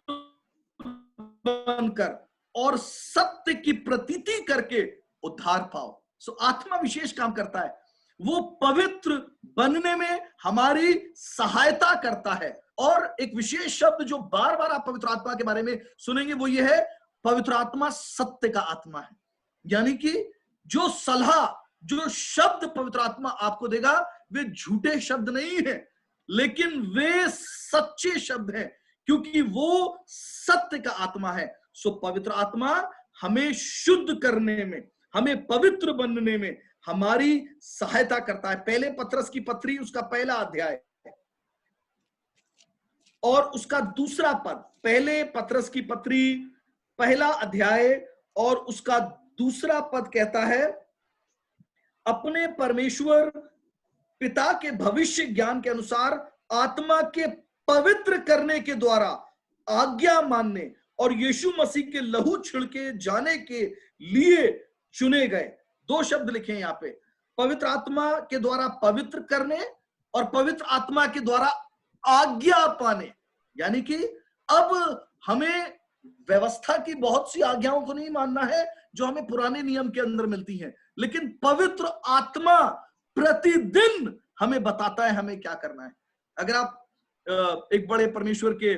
बनकर और सत्य की प्रतीति करके उद्धार पाओ। सो आत्मा विशेष काम करता है, वो पवित्र बनने में हमारी सहायता करता है। और एक विशेष शब्द जो बार बार आप पवित्र आत्मा के बारे में सुनेंगे वो ये है, पवित्र आत्मा सत्य का आत्मा है। यानी कि जो सलाह, जो शब्द पवित्र आत्मा आपको देगा वे झूठे शब्द नहीं है, लेकिन वे सच्चे शब्द हैं, क्योंकि वो सत्य का आत्मा है। सो पवित्र आत्मा हमें शुद्ध करने में, हमें पवित्र बनने में हमारी सहायता करता है। पहले पत्रस की पत्री उसका पहला अध्याय और उसका दूसरा पद, पहले पत्रस की पत्री पहला अध्याय और उसका दूसरा पद कहता है, अपने परमेश्वर पिता के भविष्य ज्ञान के अनुसार आत्मा के पवित्र करने के द्वारा आज्ञा मानने और यीशु मसीह के लहू छिड़के जाने के लिए चुने गए। दो शब्द लिखे हैं यहां पे, पवित्र आत्मा के द्वारा पवित्र करने और पवित्र आत्मा के द्वारा आज्ञा पाने। यानी कि अब हमें व्यवस्था की बहुत सी आज्ञाओं को नहीं मानना है जो हमें पुराने नियम के अंदर मिलती हैं, लेकिन पवित्र आत्मा प्रतिदिन हमें बताता है हमें क्या करना है। अगर आप एक बड़े परमेश्वर के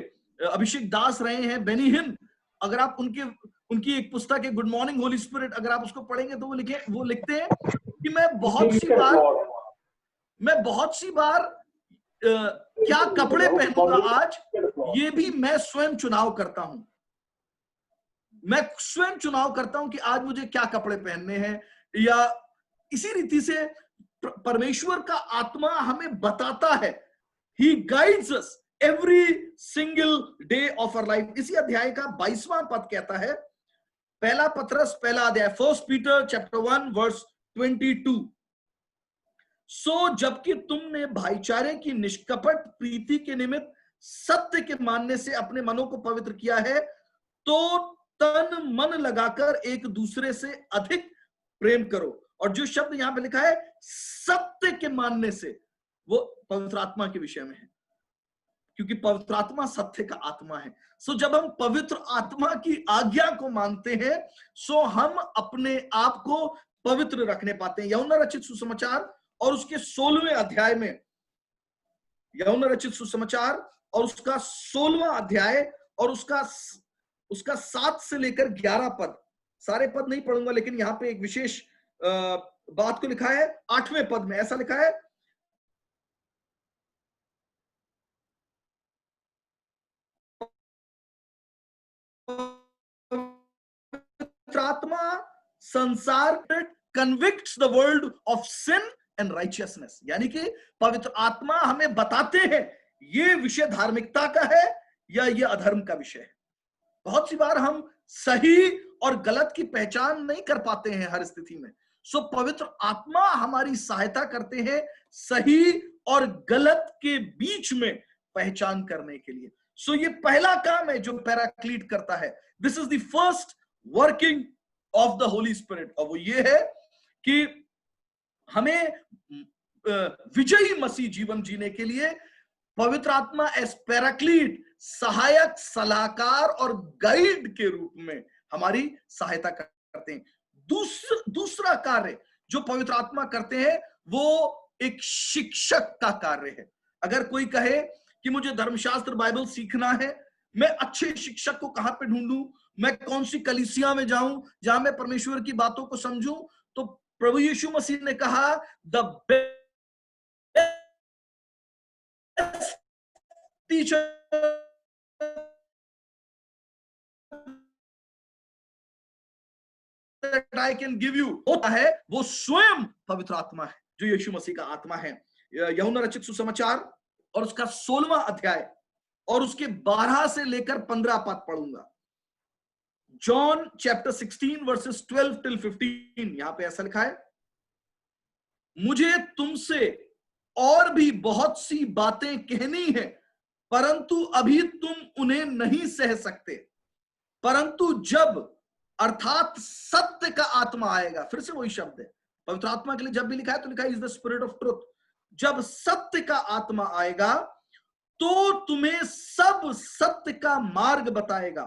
अभिषेक दास रहे हैं बेनी हिन, अगर आप उनकी एक पुस्तक है गुड मॉर्निंग होली स्पिरिट, अगर आप उसको पढ़ेंगे तो वो लिखते हैं कि मैं बहुत सी बार क्या कपड़े पहनूंगा आज, ये भी मैं स्वयं चुनाव करता हूं। मैं स्वयं चुनाव करता हूं कि आज मुझे क्या कपड़े पहनने हैं। या इसी रीति से परमेश्वर का आत्मा हमें बताता है, he guides us every single day of our life. इसी अध्याय का 22वां पद कहता है, पहला पत्रस पहला अध्याय, 1 पीटर चैप्टर 1 वर्स 22, सो जबकि तुमने भाईचारे की निष्कपट प्रीति के निमित्त सत्य के मानने से अपने मनों को पवित्र किया है, तो तन मन लगाकर एक दूसरे से अधिक प्रेम करो। और जो शब्द यहां पे लिखा है सत्य के मानने से, वो पवित्र आत्मा के विषय में है, क्योंकि पवित्र आत्मा सत्य का आत्मा है। सो जब हम पवित्र आत्मा की आज्ञा को मानते हैं, सो हम अपने आप को पवित्र रखने पाते हैं। यूहन्ना रचित सुसमाचार और उसके 16वें अध्याय में, यूहन्ना रचित सुसमाचार और उसका 16वां अध्याय और उसका 7 से लेकर 11 पद, सारे पद नहीं पढ़ूंगा, लेकिन यहां पे एक विशेष बात को लिखा है। 8वें पद में ऐसा लिखा है, आत्मा संसार convicts the world of sin and righteousness, यानी कि पवित्र आत्मा हमें बताते हैं ये विषय धार्मिकता का है या ये अधर्म का विषय है। बहुत सी बार हम सही और गलत की पहचान नहीं कर पाते हैं हर स्थिति में। सो पवित्र आत्मा हमारी सहायता करते हैं सही और गलत के बीच में पहचान करने के लिए। सो ये पहला काम है जो पैराक्लीट करता है। This is the first working of the Holy spirit, और वो ये है कि हमें विजयी मसीह जीवन जीने के लिए पवित्र आत्मा एस पैराक्लीट, सहायक, सलाहकार और गाइड के रूप में हमारी सहायता करते हैं। दूसरा कार्य जो पवित्र आत्मा करते हैं वो एक शिक्षक का कार्य है। अगर कोई कहे कि मुझे धर्मशास्त्र बाइबल सीखना है, मैं अच्छे शिक्षक को कहां पे ढूंढूं, मैं कौन सी कलीसिया में जाऊं जहां मैं परमेश्वर की बातों को समझूं, तो प्रभु यीशु मसीह ने कहा the best teacher that I can give you होता है, वो स्वयं पवित्र आत्मा है जो यीशु मसीह का आत्मा है। यूहन्ना रचित सुसमाचार और उसका 16वां अध्याय और उसके 12 से लेकर 15 पद पढ़ूंगा। जॉन चैप्टर 16 वर्सेस 12 till 15, यहां पे ऐसा लिखा है, मुझे तुमसे और भी बहुत सी बातें कहनी है, परंतु अभी तुम उन्हें नहीं सह सकते, परंतु जब अर्थात सत्य का आत्मा आएगा, फिर से वही शब्द है पवित्र आत्मा के लिए जब भी लिखा है तो लिखा है is the spirit of truth, जब सत्य का आत्मा आएगा तो तुम्हें सब सत्य का मार्ग बताएगा,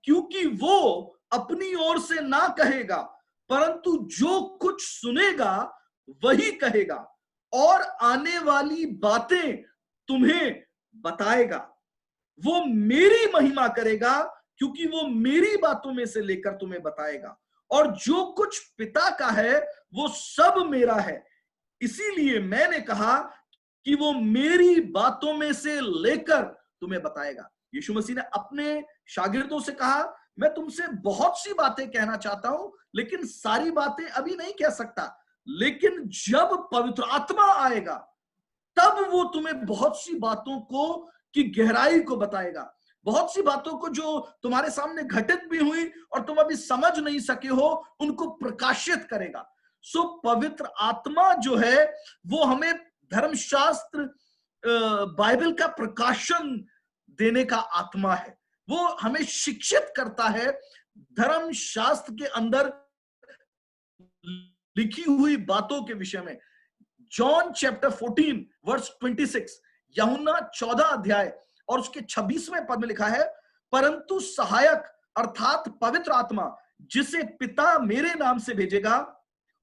क्योंकि वो अपनी ओर से ना कहेगा, परंतु जो कुछ सुनेगा वही कहेगा और आने वाली बातें तुम्हें बताएगा। वो मेरी महिमा करेगा, क्योंकि वो मेरी बातों में से लेकर तुम्हें बताएगा, और जो कुछ पिता का है वो सब मेरा है, इसीलिए मैंने कहा कि वो मेरी बातों में से लेकर तुम्हें बताएगा। यीशु मसीह ने अपने शागिर्दों से कहा, मैं तुमसे बहुत सी बातें कहना चाहता हूं, लेकिन सारी बातें अभी नहीं कह सकता, लेकिन जब पवित्र आत्मा आएगा तब वो तुम्हें बहुत सी बातों को की गहराई को बताएगा, बहुत सी बातों को जो तुम्हारे सामने घटित भी हुई और तुम अभी समझ नहीं सके हो उनको प्रकाशित करेगा। सो पवित्र आत्मा जो है वो हमें धर्मशास्त्र बाइबल का प्रकाशन देने का आत्मा है, वो हमें शिक्षित करता है धर्मशास्त्र के अंदर लिखी हुई बातों के विषय में। जॉन चैप्टर 14 वर्स 26, यूहन्ना 14 अध्याय और उसके 26वें पद में लिखा है, परंतु सहायक अर्थात पवित्र आत्मा जिसे पिता मेरे नाम से भेजेगा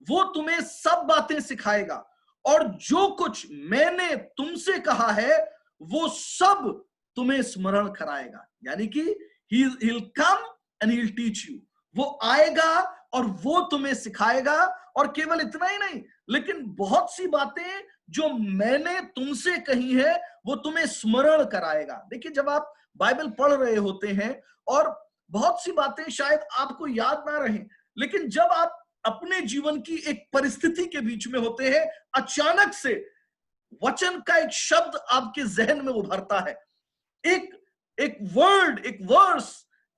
वो तुम्हें सब बातें सिखाएगा और जो कुछ मैंने तुमसे कहा है वो सब तुम्हें स्मरण कराएगा। यानी कि he'll come and he'll teach you, वो आएगा और वो तुम्हें सिखाएगा। और केवल इतना ही नहीं, लेकिन बहुत सी बातें जो मैंने तुमसे कही है वो तुम्हें स्मरण कराएगा। देखिए, जब आप बाइबल पढ़ रहे होते हैं और बहुत सी बातें शायद आपको याद ना रहे, लेकिन जब आप अपने जीवन की एक परिस्थिति के बीच में होते हैं, अचानक से वचन का एक शब्द आपके जहन में उभरता है, एक वर्ड, एक वर्स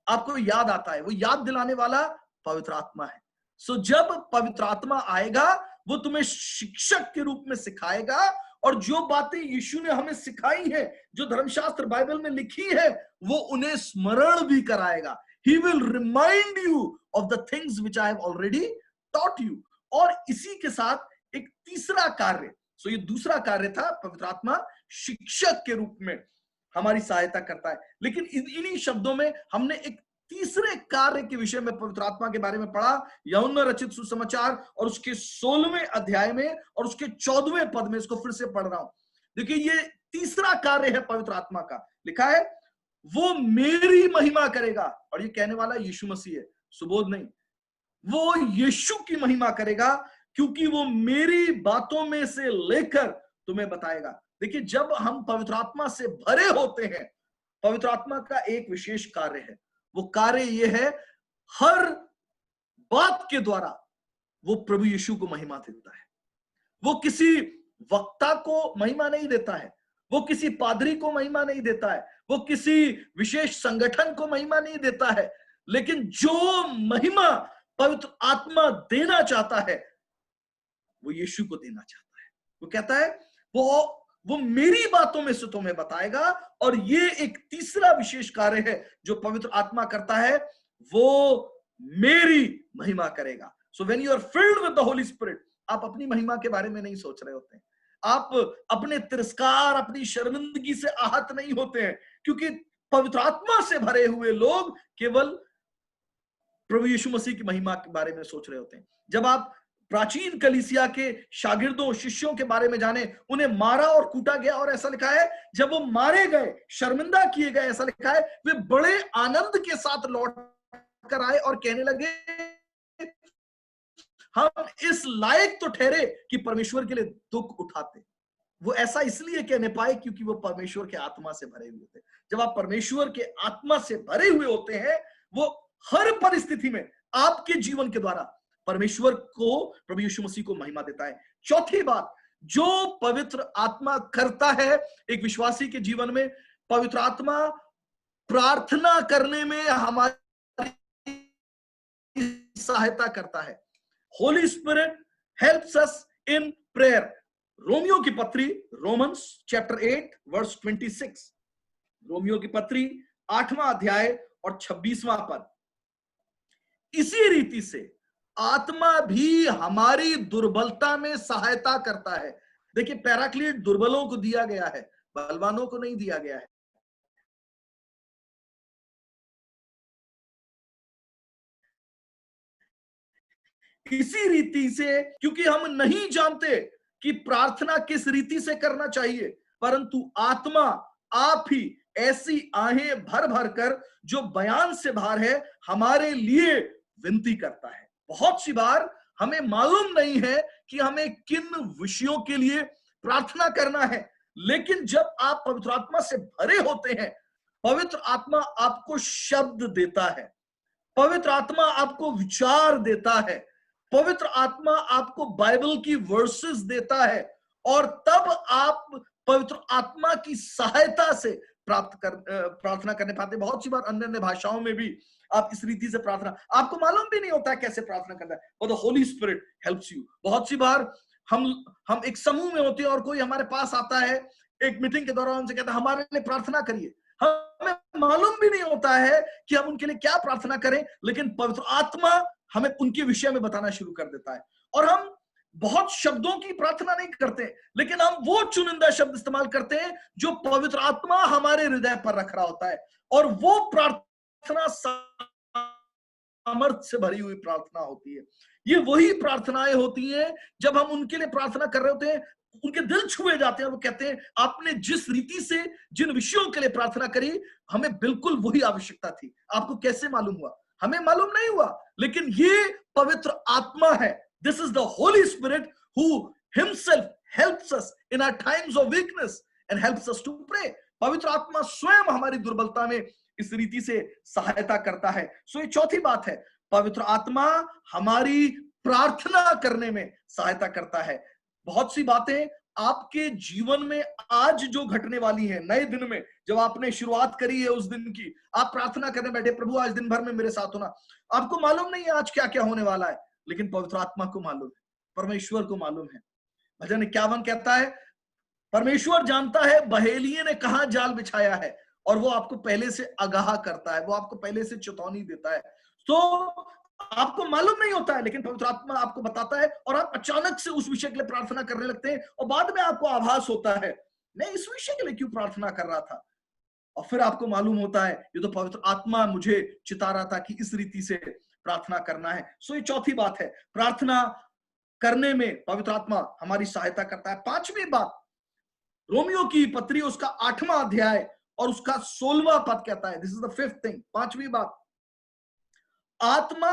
आपको याद आता है, वो याद दिलाने वाला पवित्र आत्मा है। सो जब पवित्र आत्मा आएगा वो तुम्हें शिक्षक के रूप में सिखाएगा और जो बातें यीशु ने हमें सिखाई है, जो धर्मशास्त्र बाइबल में लिखी है, वो उन्हें स्मरण भी कराएगा। He will remind you of the things which I have already taught you। और इसी के साथ एक तीसरा कार्य, सो ये दूसरा कार्य था, पवित्र आत्मा शिक्षक के रूप में हमारी सहायता करता है। लेकिन इन्हीं शब्दों में हमने एक तीसरे कार्य के विषय में पवित्र आत्मा के बारे में पढ़ा, यूहन्ना रचित सुसमाचार और उसके 16वें अध्याय में और उसके 14वें पद में। इसको फिर से पढ़ रहा हूं। देखिए, ये तीसरा कार्य है पवित्र आत्मा का। लिखा है वो मेरी महिमा करेगा, और ये कहने वाला यीशु मसीह है, सुबोध नहीं। वो यीशु की महिमा करेगा क्योंकि वो मेरी बातों में से लेकर तुम्हें बताएगा। देखिए, जब हम पवित्र आत्मा से भरे होते हैं, पवित्र आत्मा का एक विशेष कार्य है। वो कार्य ये है, हर बात के द्वारा वो प्रभु यीशु को महिमा देता है। वो किसी वक्ता को महिमा नहीं देता है, वो किसी पादरी को महिमा नहीं देता है, वो किसी विशेष संगठन को महिमा नहीं देता है, लेकिन जो महिमा पवित्र आत्मा देना चाहता है वो यीशु को देना चाहता है। वो कहता है वो मेरी बातों में से तुम्हें बताएगा। और ये एक तीसरा विशेष कार्य है जो पवित्र आत्मा करता है, वो मेरी महिमा करेगा। So when you are filled with the Holy Spirit, आप अपनी महिमा के बारे में नहीं सोच रहे होते हैं, आप अपने तिरस्कार, अपनी शर्मिंदगी से आहत नहीं होते हैं, क्योंकि पवित्र आत्मा से भरे हुए लोग केवल प्रभु यीशु मसीह की महिमा के बारे में सोच रहे होते हैं। जब आप प्राचीन कलीसिया के शागिर्दों, शिष्यों के बारे में जाने, उन्हें मारा और कूटा गया, और ऐसा लिखा है जब वो मारे गए, शर्मिंदा किए गए, ऐसा लिखा है वे बड़े आनंद के साथ लौट कर आए और कहने लगे हम इस लायक तो ठहरे कि परमेश्वर के लिए दुख उठाते। वो ऐसा इसलिए कहने पाए क्योंकि वो परमेश्वर के आत्मा से भरे हुए थे। जब आप परमेश्वर के आत्मा से भरे हुए होते हैं, वो हर परिस्थिति में आपके जीवन के द्वारा परमेश्वर को, प्रभु यीशु मसीह को महिमा देता है। चौथी बात जो पवित्र आत्मा करता है एक विश्वासी के जीवन में, पवित्र आत्मा प्रार्थना करने में हमारी सहायता करता है। Holy spirit helps us in prayer. Romeo की पत्री, रोमन्स चैप्टर 8 वर्स 26, रोमियो की पत्री 8वां अध्याय और 26वां पद। इसी रीति से आत्मा भी हमारी दुर्बलता में सहायता करता है। देखिए, पैराक्लीट दुर्बलों को दिया गया है, बलवानों को नहीं दिया गया है। इसी रीति से, क्योंकि हम नहीं जानते कि प्रार्थना किस रीति से करना चाहिए, परंतु आत्मा आप ही ऐसी आहें भर भर कर जो बयान से बाहर है हमारे लिए विनती करता है। बहुत सी बार हमें मालूम नहीं है कि हमें किन विषयों के लिए प्रार्थना करना है, लेकिन जब आप पवित्र आत्मा से भरे होते हैं, पवित्र आत्मा आपको शब्द देता है, पवित्र आत्मा आपको विचार देता है, पवित्र आत्मा आपको बाइबल की वर्सेस देता है, और तब आप पवित्र आत्मा की सहायता से प्रार्थना करने पाते। बहुत सी बार अन्य भाषाओं में भी आप इस रीति से प्रार्थना, आपको मालूम भी नहीं होता है कैसे प्रार्थना करना है, और the Holy spirit helps you. बहुत सी बार हम एक समूह में होते हैं और कोई हमारे पास आता है एक मीटिंग के दौरान, उनसे कहता है हमारे लिए प्रार्थना करिए। हमें मालूम भी नहीं होता है कि हम उनके लिए क्या प्रार्थना करें, लेकिन पवित्र आत्मा हमें उनके विषय में बताना शुरू कर देता है। और हम बहुत शब्दों की प्रार्थना नहीं करते, लेकिन हम वो चुनिंदा शब्द इस्तेमाल करते हैं जो पवित्र आत्मा हमारे हृदय पर रख रहा होता है, और वो प्रार्थना सामर्थ से भरी हुई प्रार्थना होती है। ये वही प्रार्थनाएं होती हैं जब हम उनके लिए प्रार्थना कर रहे होते हैं, उनके दिल छुए जाते हैं, वो कहते हैं आपने जिस रीति से जिन विषयों के लिए प्रार्थना करी, हमें बिल्कुल वही आवश्यकता थी। आपको कैसे मालूम हुआ? हमें मालूम नहीं हुआ, लेकिन ये पवित्र आत्मा है। This is the Holy Spirit who himself helps us in our times of weakness and helps us to pray. पवित्र आत्मा स्वयं हमारी दुर्बलता में इस रीति से सहायता करता है। सो ये चौथी बात है, पवित्र आत्मा हमारी प्रार्थना करने में सहायता करता है। बहुत सी बातें आपके जीवन में आज जो घटने वाली है, नए दिन में जब आपने शुरुआत करी है उस दिन की, आप प्रार्थना करने बैठे, प्रभु आज दिन भर में मेरे साथ होना। आपको मालूम नहीं है आज क्या क्या होने वाला है, लेकिन पवित्र आत्मा को मालूम है, परमेश्वर को मालूम है। भजन 51 कहता है, परमेश्वर जानता है बहेलिये ने कहां जाल बिछाया है, और वो आपको पहले से आगाह करता है, वो आपको पहले से चेतावनी देता है। तो आपको मालूम नहीं होता है, लेकिन पवित्र आत्मा आपको बताता है, और आप अचानक से उस विषय के लिए प्रार्थना करने लगते हैं, और बाद में आपको आभास होता है मैं इस विषय के लिए क्यों प्रार्थना कर रहा था, और फिर आपको मालूम होता है ये तो पवित्र आत्मा मुझे चिता रहा था कि इस रीति से प्रार्थना करना है। सो ये चौथी बात है, प्रार्थना करने में पवित्र आत्मा हमारी सहायता करता है। पांचवी बात, रोमियो की पत्री उसका 8वां अध्याय और उसका 16वां पद कहता है, this is the fifth thing, पांचवी बात, आत्मा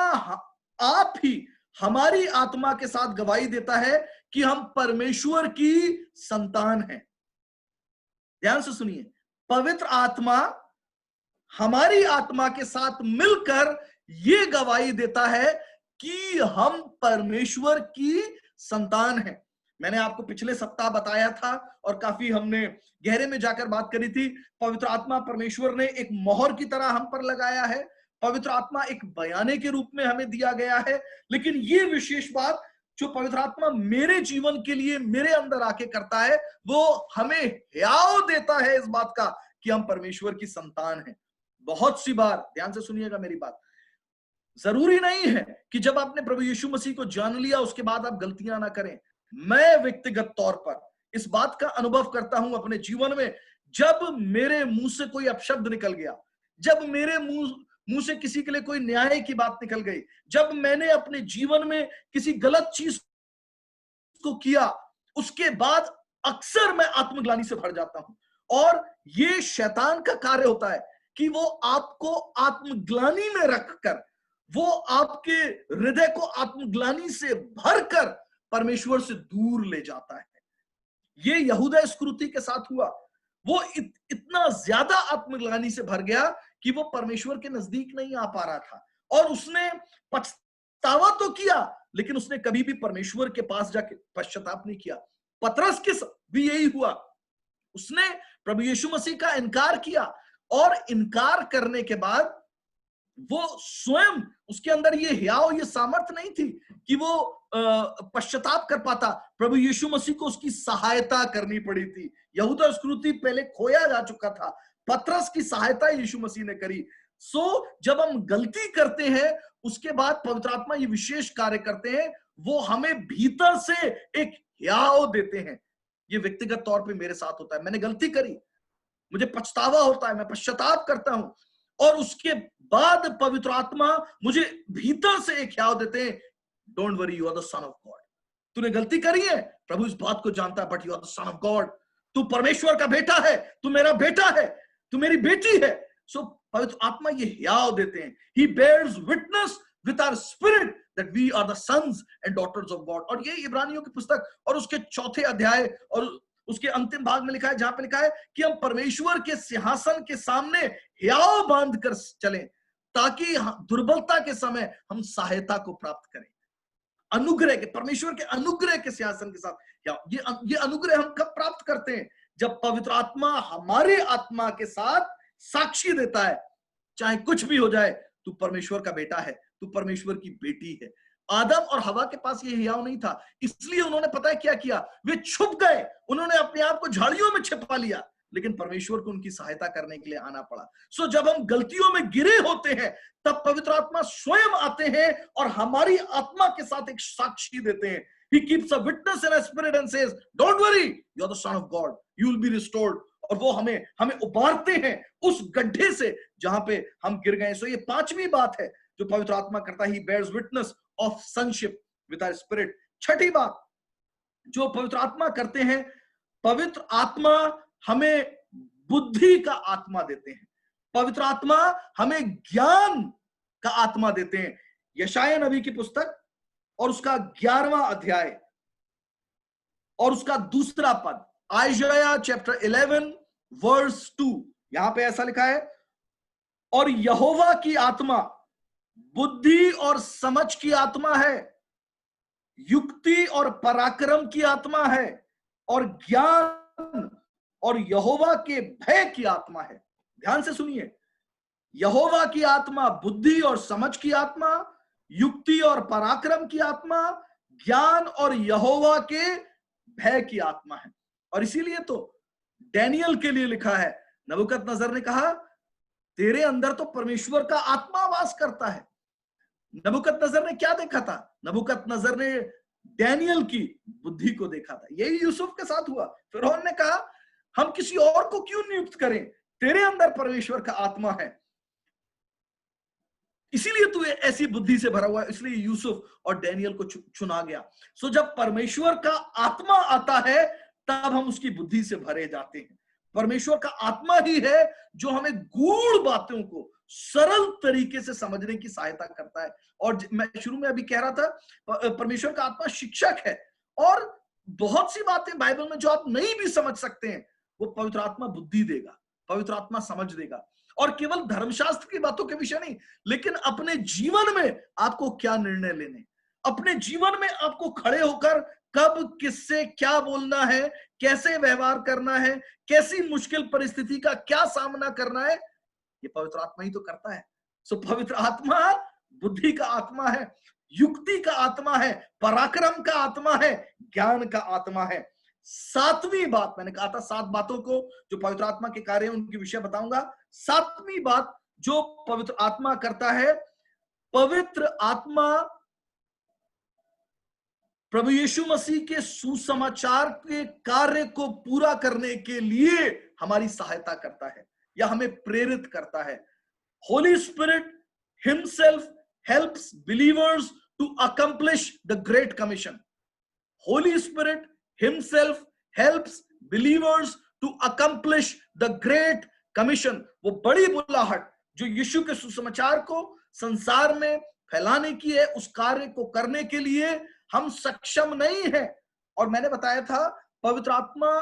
आप ही हमारी आत्मा के साथ गवाही देता है कि हम परमेश्वर की संतान हैं। ध्यान से सुनिए, पवित्र आत्मा हमारी आत्मा के साथ मिलकर यह गवाही देता है कि हम परमेश्वर की संतान हैं। मैंने आपको पिछले सप्ताह बताया था और काफी हमने गहरे में जाकर बात करी थी, पवित्र आत्मा परमेश्वर ने एक मोहर की तरह हम पर लगाया है, पवित्र आत्मा एक बयाने के रूप में हमें दिया गया है। लेकिन ये विशेष बात जो पवित्र आत्मा मेरे जीवन के लिए मेरे अंदर आके करता है, वो हमें हियाव देता है इस बात का कि हम परमेश्वर की संतान हैं। बहुत सी बार, ध्यान से सुनिएगा मेरी बात, जरूरी नहीं है कि जब आपने प्रभु यीशु मसीह को जान लिया उसके बाद आप गलतियां ना करें। मैं व्यक्तिगत तौर पर इस बात का अनुभव करता हूं अपने जीवन में, जब मेरे मुंह से कोई अपशब्द निकल गया, जब मेरे मुंह से किसी के लिए कोई न्याय की बात निकल गई, जब मैंने अपने जीवन में किसी गलत चीज को किया, उसके बाद अक्सर मैं आत्मग्लानि से भर जाता हूं। और ये शैतान का कार्य होता है कि वो आपको आत्मग्लानि में रखकर, वो आपके हृदय को आत्मग्लानि से भरकर परमेश्वर से दूर ले जाता है। ये यहूदा इस्करियोती के साथ हुआ। वो इतना ज्यादा आत्मग्लानि से भर गया कि वो परमेश्वर के नजदीक नहीं आ पा रहा था, और उसने पछतावा तो किया, लेकिन उसने कभी भी परमेश्वर के पास जाके पश्चाताप नहीं किया। पतरस के भी यही हुआ, उसने प्रभु यीशु मसीह का इनकार किया, और इनकार करने के बाद वो स्वयं, उसके अंदर ये हियाव, ये सामर्थ्य नहीं थी कि वो पश्चाताप कर पाता। प्रभु यीशु मसीह को उसकी सहायता करनी पड़ी थी। यहूदा इस्करियोती पहले खोया जा चुका था, पतरस की सहायता यीशु मसीह ने करी। सो जब हम गलती करते हैं उसके बाद पवित्र आत्मा ये विशेष कार्य करते हैं, वो हमें भीतर से एक हियाव देते हैं। ये व्यक्तिगत तौर पे मेरे साथ होता है, मैंने गलती करी, मुझे पछतावा होता है, मैं पश्चाताप करता हूं, और उसके बाद पवित्र आत्मा मुझे भीतर से एक हियाव देते हैं, don't worry, you are the son of God. तूने गलती करी है, प्रभु इस बात को जानता है, but you are the son of God. तू परमेश्वर का बेटा है, तू मेरा बेटा है, तू मेरी बेटी है। सो पवित्र आत्मा ये हियाव देते हैं, he bears witness with our spirit that we are the sons and daughters of God। और ये इब्रानियों की पुस्तक और उसके 4 अध्याय और उसके अंतिम भाग में लिखा है, जहां पे लिखा है कि हम परमेश्वर के सिंहासन के सामने हियाव बांध कर चलें, ताकि दुर्बलता के समय हम सहायता को प्राप्त करें। अनुग्रह के, परमेश्वर के अनुग्रह के सिंहासन के साथ, ये अनुग्रह हम कब प्राप्त करते हैं? जब पवित्र आत्मा हमारे आत्मा के साथ साक्षी देता है, चाहे कुछ भी हो जाए, तू परमेश्वर का बेटा है, तू परमेश्वर की बेटी है। आदम और हवा के पास ये हियाव नहीं था, इसलिए उन्होंने पता है क्या किया, वे छुप गए, उन्होंने अपने आप को झाड़ियों में छिपा लिया, लेकिन परमेश्वर को उनकी सहायता करने के लिए आना पड़ा। सो जब हम गलतियों में गिरे होते हैं, तब पवित्र आत्मा स्वयं आते हैं और हमारी आत्मा के साथ एक साक्षी देते हैं He keeps a witness in a spirit and says, don't worry, you are the son of God, you will be restored. और वो हमें उबारते हैं उस गड्ढे से जहां पे हम गिर गए। सो ये पांचवी बात है जो पवित्र आत्मा करता है, he bears witness of sonship with our spirit। छठी बात जो पवित्र आत्मा करते हैं, पवित्र आत्मा हमें बुद्धि का आत्मा देते हैं, पवित्र आत्मा हमें ज्ञान का आत्मा देते हैं। यशाया नबी की पुस्तक और उसका 11वां अध्याय और उसका दूसरा पद, आइजाया चैप्टर 11 वर्स 2, यहां पे ऐसा लिखा है, और यहोवा की आत्मा बुद्धि और समझ की आत्मा है, युक्ति और पराक्रम की आत्मा है, और ज्ञान और यहोवा के भय की आत्मा है। ध्यान से सुनिए, यहोवा की आत्मा बुद्धि और समझ की आत्मा, युक्ति और पराक्रम की आत्मा, ज्ञान और यहोवा के भय की आत्मा है। और इसीलिए तो डैनियल के लिए लिखा है, नबूकदनेस्सर ने कहा तेरे अंदर तो परमेश्वर का आत्मा वास करता है। नबूकदनेस्सर ने क्या देखा था? नबूकदनेस्सर ने डैनियल की बुद्धि को देखा था। यही यूसुफ के साथ हुआ। फिरौन ने कहा हम किसी और को क्यों नियुक्त करें, तेरे अंदर परमेश्वर का आत्मा है, इसीलिए तू ऐसी बुद्धि से भरा हुआ है। इसलिए यूसुफ और डैनियल को चुना गया। सो जब परमेश्वर का आत्मा आता है तब हम उसकी बुद्धि से भरे जाते हैं। परमेश्वर का आत्मा ही है जो हमें गूढ़ बातों को सरल तरीके से समझने की सहायता करता है। और मैं शुरू में अभी कह रहा था, परमेश्वर का आत्मा शिक्षक है, और बहुत सी बातें बाइबल में जो आप नहीं भी समझ सकते हैं वो पवित्र आत्मा बुद्धि देगा, पवित्र आत्मा समझ देगा। और केवल धर्मशास्त्र की बातों के विषय नहीं, लेकिन अपने जीवन में आपको क्या निर्णय लेने, अपने जीवन में आपको खड़े होकर कब किससे क्या बोलना है, कैसे व्यवहार करना है, कैसी मुश्किल परिस्थिति का क्या सामना करना है, ये पवित्र आत्मा ही तो करता है। सो पवित्र आत्मा बुद्धि का आत्मा है, युक्ति का आत्मा है, पराक्रम का आत्मा है, ज्ञान का आत्मा है। सातवीं बात, मैंने कहा था 7 बातों को जो पवित्र आत्मा के कार्य हैं उनके विषय बताऊंगा। सातवीं बात जो पवित्र आत्मा करता है, पवित्र आत्मा प्रभु यीशु मसीह के सुसमाचार के कार्य को पूरा करने के लिए हमारी सहायता करता है या हमें प्रेरित करता है। Holy Spirit himself helps believers to accomplish the great commission. Holy Spirit himself helps believers to accomplish the great commission. वो बड़ी बुलाहट जो यीशु के सुसमाचार को संसार में फैलाने की है, उस कार्य को करने के लिए हम सक्षम नहीं है। और मैंने बताया था पवित्र आत्मा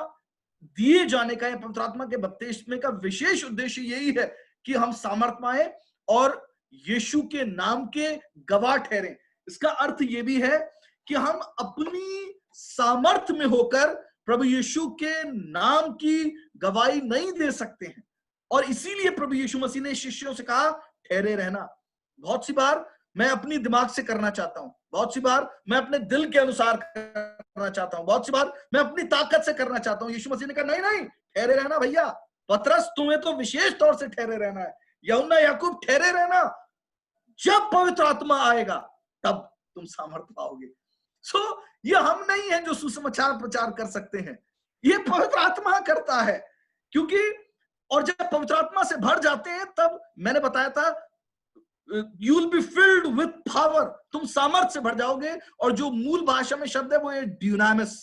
दिए जाने का या पवित्र आत्मा के बपतिस्मे का विशेष उद्देश्य यही है कि हम सामर्थ पाएं और यीशु के नाम के गवाह ठहरें। इसका अर्थ यह भी है कि हम अपनी सामर्थ में होकर प्रभु यीशु के नाम की गवाही नहीं दे सकते हैं। और इसीलिए प्रभु यीशु मसीह ने शिष्यों से कहा ठहरे रहना। बहुत सी बार मैं अपनी दिमाग से करना चाहता हूं, बहुत सी बार मैं अपने दिल के अनुसार करना चाहता हूं, बहुत सी बार मैं अपनी ताकत से करना चाहता हूं। यीशु मसीह ने कहा नहीं नहीं, ठहरे रहना भैया। पतरस तुम्हें तो विशेष तौर से ठहरे रहना है, यूहन्ना याकूब ठहरे रहना, जब पवित्र आत्मा आएगा तब तुम सामर्थ्य पाओगे। सो ये हम नहीं है जो सुसमाचार प्रचार कर सकते हैं, ये पवित्र आत्मा करता है। क्योंकि और जब पवित्र आत्मा से भर जाते हैं तब मैंने बताया था you will be filled with power, तुम सामर्थ्य से भर जाओगे। और जो मूल भाषा में शब्द है वो है ड्यूनामिस,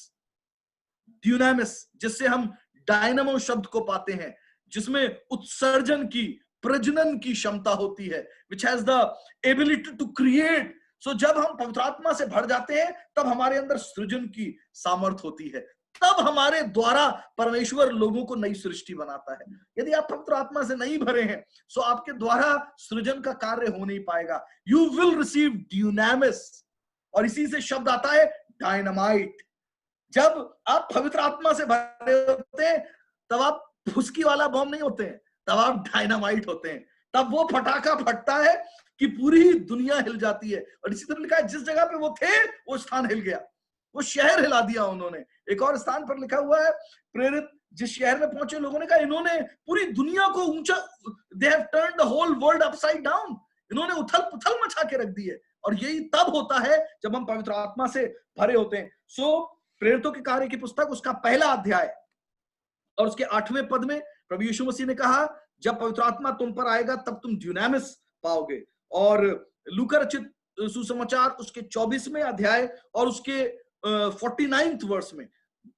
ड्यूनामिस, जिससे हम डायनामो शब्द को पाते हैं, जिसमें उत्सर्जन की, प्रजनन की क्षमता होती है, which has the ability to create। सो जब हम पवित्र आत्मा से भर जाते हैं तब हमारे अंदर सृजन की सामर्थ होती है, तब हमारे द्वारा परमेश्वर लोगों को नई सृष्टि बनाता है। यदि आप पवित्र आत्मा से नहीं भरे हैं सो आपके द्वारा सृजन का कार्य हो नहीं पाएगा। यू विल रिसीव ड्यूनामिस, और इसी से शब्द आता है डायनामाइट। जब आप पवित्र आत्मा से भरे होते हैं तब आप फुसकी वाला बम नहीं होते हैं, तब आप डायनामाइट होते हैं। तब वो फटाका फटता है कि पूरी दुनिया हिल जाती है। और इसी तरह लिखा है जिस जगह पे वो थे वो स्थान हिल गया, वो शहर हिला दिया उन्होंने। एक और स्थान पर लिखा हुआ है प्रेरित जिस शहर में पहुंचे लोगों ने कहा इन्होंने पूरी दुनिया को ऊंचा, they have turned the whole world upside down, इन्होंने उथल पुथल मचा के रख दी है। और यही तब होता है जब हम पवित्र आत्मा से भरे होते हैं। सो प्रेरितों के कार्य की पुस्तक उसका पहला अध्याय और उसके 8वें पद में प्रभु यीशु मसीह ने कहा जब पवित्र आत्मा तुम पर आएगा तब तुम ड्यूनामिस पाओगे। और लूका रचित सुसमाचार उसके 24वें अध्याय और उसके 49th वर्स में,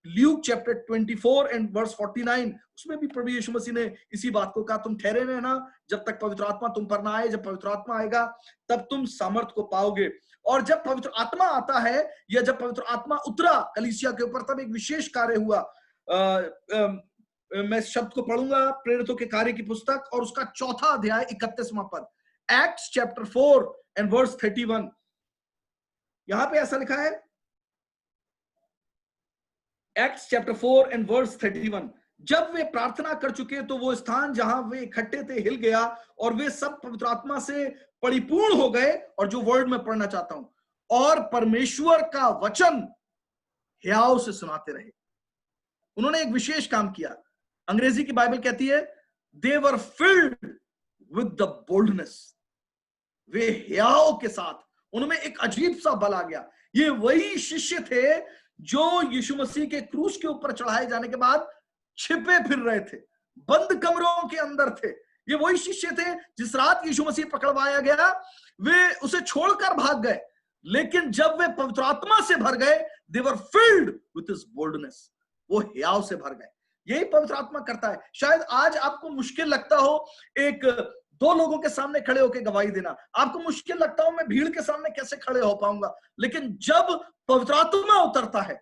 ल्यूक चैप्टर 24 एंड वर्स 49, उसमें भी प्रभु यीशु मसीह ने इसी बात को कहा, तुम ठहरे रहना जब तक पवित्र आत्मा तुम पर ना आए, जब पवित्र आत्मा आएगा तब तुम सामर्थ को पाओगे। और जब पवित्र आत्मा आता है या जब पवित्र आत्मा उतरा कलीसिया के ऊपर, तब एक विशेष कार्य हुआ। मैं शब्द को पढ़ूंगा, प्रेरितों के कार्य की पुस्तक और उसका 4था अध्याय 31वां पद, एक्ट्स चैप्टर 4 एंड वर्स 31। यहां पे ऐसा लिखा है, एक्ट्स चैप्टर 4 एंड वर्स 31, जब वे प्रार्थना कर चुके तो वो स्थान जहां वे इकट्ठे थे हिल गया और वे सब पवित्र आत्मा से परिपूर्ण हो गए। और जो वर्ड मैं पढ़ना चाहता हूं, और परमेश्वर का वचन ह्याव से सुनाते रहे। उन्होंने एक विशेष काम किया। अंग्रेजी की बाइबल कहती है दे वर फिल्ड विद द बोल्डनेस। वे ह्याव के साथ, उनमें एक अजीब सा बल आ गया। ये वही शिष्य थे जो यीशु मसीह के क्रूस के ऊपर चढ़ाए जाने के बाद छिपे फिर रहे थे, बंद कमरों के अंदर थे। ये वही शिष्य थे जिस रात यीशु मसीह पकड़वाया गया, वे उसे छोड़कर भाग गए, लेकिन जब वे पवित्र आत्मा से भर गए, दे वर फिल्ड विद हिज बोल्डनेस, वो ह्याव से भर गए। यही पवित्र आत्मा करता है। शायद आज आपको मुश्किल लगता हो एक दो लोगों के सामने खड़े होकर गवाही देना, आपको मुश्किल लगता हो मैं भीड़ के सामने कैसे खड़े हो पाऊंगा, लेकिन जब पवित्र आत्मा उतरता है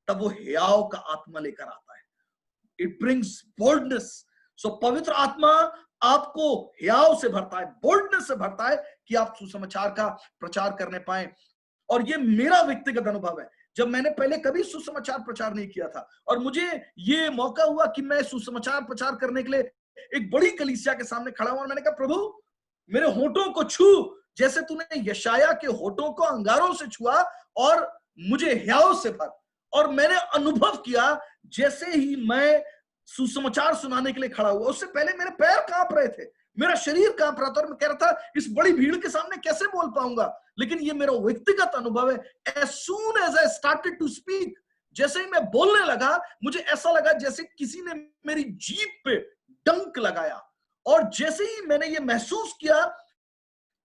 तब वो ह्याव का आत्मा लेकर आता है। It brings boldness. सो पवित्र आत्मा आपको ह्याव से भरता है, बोल्डनेस से भरता है कि आप सुसमाचार का प्रचार करने पाए। और ये मेरा व्यक्तिगत अनुभव है, जब मैंने पहले कभी सुसमाचार प्रचार नहीं किया था और मुझे ये मौका हुआ कि मैं सुसमाचार प्रचार करने के लिए एक बड़ी कलीसिया के सामने खड़ा हुआ और मैंने कहा प्रभु मेरे होठों को छू, जैसे तूने यशाया के होठों को अंगारों से छुआ और मुझे ह्याव से भर। और मैंने अनुभव किया जैसे ही मैं सुसमाचार सुनाने के लिए खड़ा हुआ, उससे पहले मेरे पैर कांप रहे थे, मेरा शरीर कांप रहा था और मैं कह रहा था इस बड़ी भीड़ के सामने कैसे बोल पाऊंगा। लेकिन ये मेरा व्यक्तिगत अनुभव है, as soon as I started to speak, जैसे ही मैं बोलने लगा मुझे ऐसा लगा जैसे किसी ने मेरी जीभ पे डंक लगाया। और जैसे ही मैंने ये महसूस किया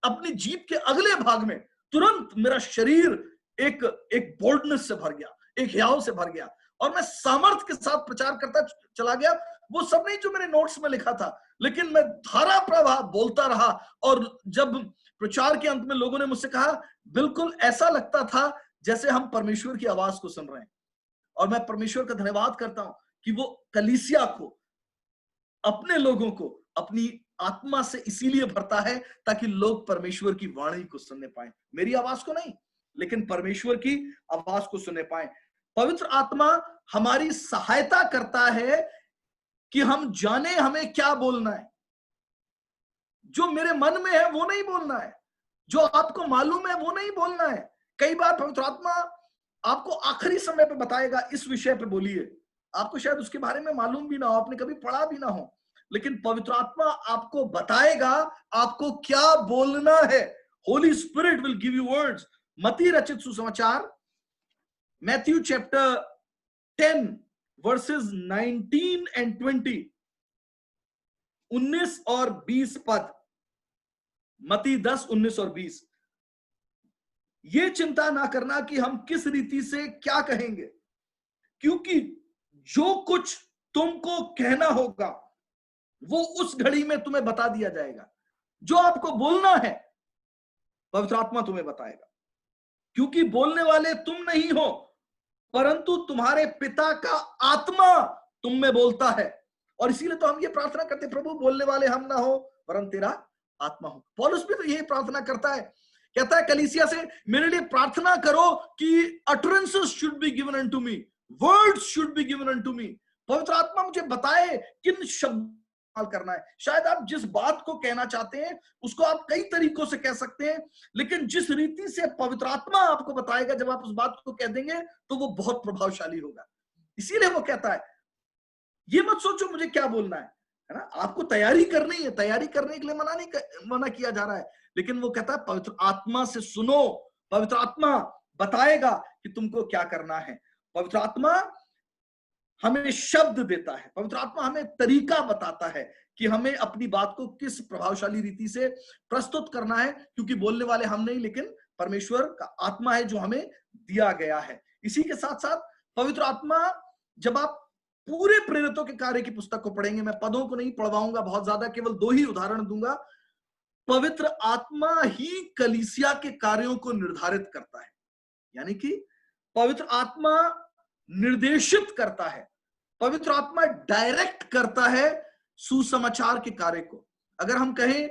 अपनी जीभ के अगले भाग में, तुरंत मेरा शरीर एक बोल्डनेस से भर गया, एक ह्याव से भर गया और मैं सामर्थ के साथ प्रचार करता चला गया। वो सब नहीं जो मैंने नोट्स में लिखा था, लेकिन मैं धारा प्रवाह बोलता रहा। और जब प्रचार के अंत में लोगों ने मुझसे कहा बिल्कुल ऐसा लगता था जैसे हम परमेश्वर की आवाज को सुन रहे हैं। और मैं परमेश्वर का धन्यवाद करता हूं कि वो कलीसिया को, अपने लोगों को अपनी आत्मा से इसीलिए भरता है ताकि लोग परमेश्वर की वाणी को सुनने पाए, मेरी आवाज को नहीं लेकिन परमेश्वर की आवाज को सुनने पाए। पवित्र आत्मा हमारी सहायता करता है कि हम जाने हमें क्या बोलना है। जो मेरे मन में है वो नहीं बोलना है, जो आपको मालूम है वो नहीं बोलना है। कई बार पवित्र आत्मा आपको आखिरी समय पे बताएगा इस विषय पे बोलिए, आपको शायद उसके बारे में मालूम भी ना हो, आपने कभी पढ़ा भी ना हो, लेकिन पवित्र आत्मा आपको बताएगा आपको क्या बोलना है। Holy spirit will give you words. मत्ती रचित सुसमाचार, मैथ्यू चैप्टर 10 वर्सेस 19 एंड 20, 19 और 20 पद, मत्ती 10, 19 और 20। ये चिंता ना करना कि हम किस रीति से क्या कहेंगे, क्योंकि जो कुछ तुमको कहना होगा वो उस घड़ी में तुम्हें बता दिया जाएगा। जो आपको बोलना है पवित्र आत्मा तुम्हें बताएगा, क्योंकि बोलने वाले तुम नहीं हो परंतु तुम्हारे पिता का आत्मा तुम में बोलता है। और इसीलिए तो हम ये प्रार्थना करते, प्रभु बोलने वाले हम ना हो वरन तेरा आत्मा हो। पौलुस भी तो यही प्रार्थना करता है, कहता है कलीसिया से मेरे लिए प्रार्थना करो कि utterances should be given unto me, words should be given unto me। पवित्र आत्मा मुझे बताए किन शब्द करना है। शायद आप जिस बात को कहना चाहते हैं उसको आप कई तरीकों से कह सकते हैं, लेकिन जिस रीति से पवित्र आत्मा आपको बताएगा जब आप उस बात को कह देंगे तो वो बहुत प्रभावशाली होगा। इसीलिए वो कहता है ये मत सोचो मुझे क्या बोलना है, है ना। आपको तैयारी करनी है, तैयारी करने के लिए मना किया जा रहा है, लेकिन वो कहता है पवित्र आत्मा से सुनो, पवित्र आत्मा बताएगा कि तुमको क्या करना है। पवित्र आत्मा हमें शब्द देता है, पवित्र आत्मा हमें तरीका बताता है कि हमें अपनी बात को किस प्रभावशाली रीति से प्रस्तुत करना है, क्योंकि बोलने वाले हम नहीं, लेकिन परमेश्वर का आत्मा है जो हमें दिया गया है। इसी के साथ साथ पवित्र आत्मा, जब आप पूरे प्रेरितों के कार्य की पुस्तक को पढ़ेंगे, मैं पदों को नहीं पढ़वाऊंगा बहुत ज्यादा, केवल 2 ही उदाहरण दूंगा। पवित्र आत्मा ही कलीसिया के कार्यों को निर्धारित करता है, यानी कि पवित्र आत्मा निर्देशित करता है, पवित्र आत्मा डायरेक्ट करता है सुसमाचार के कार्य को। अगर हम कहें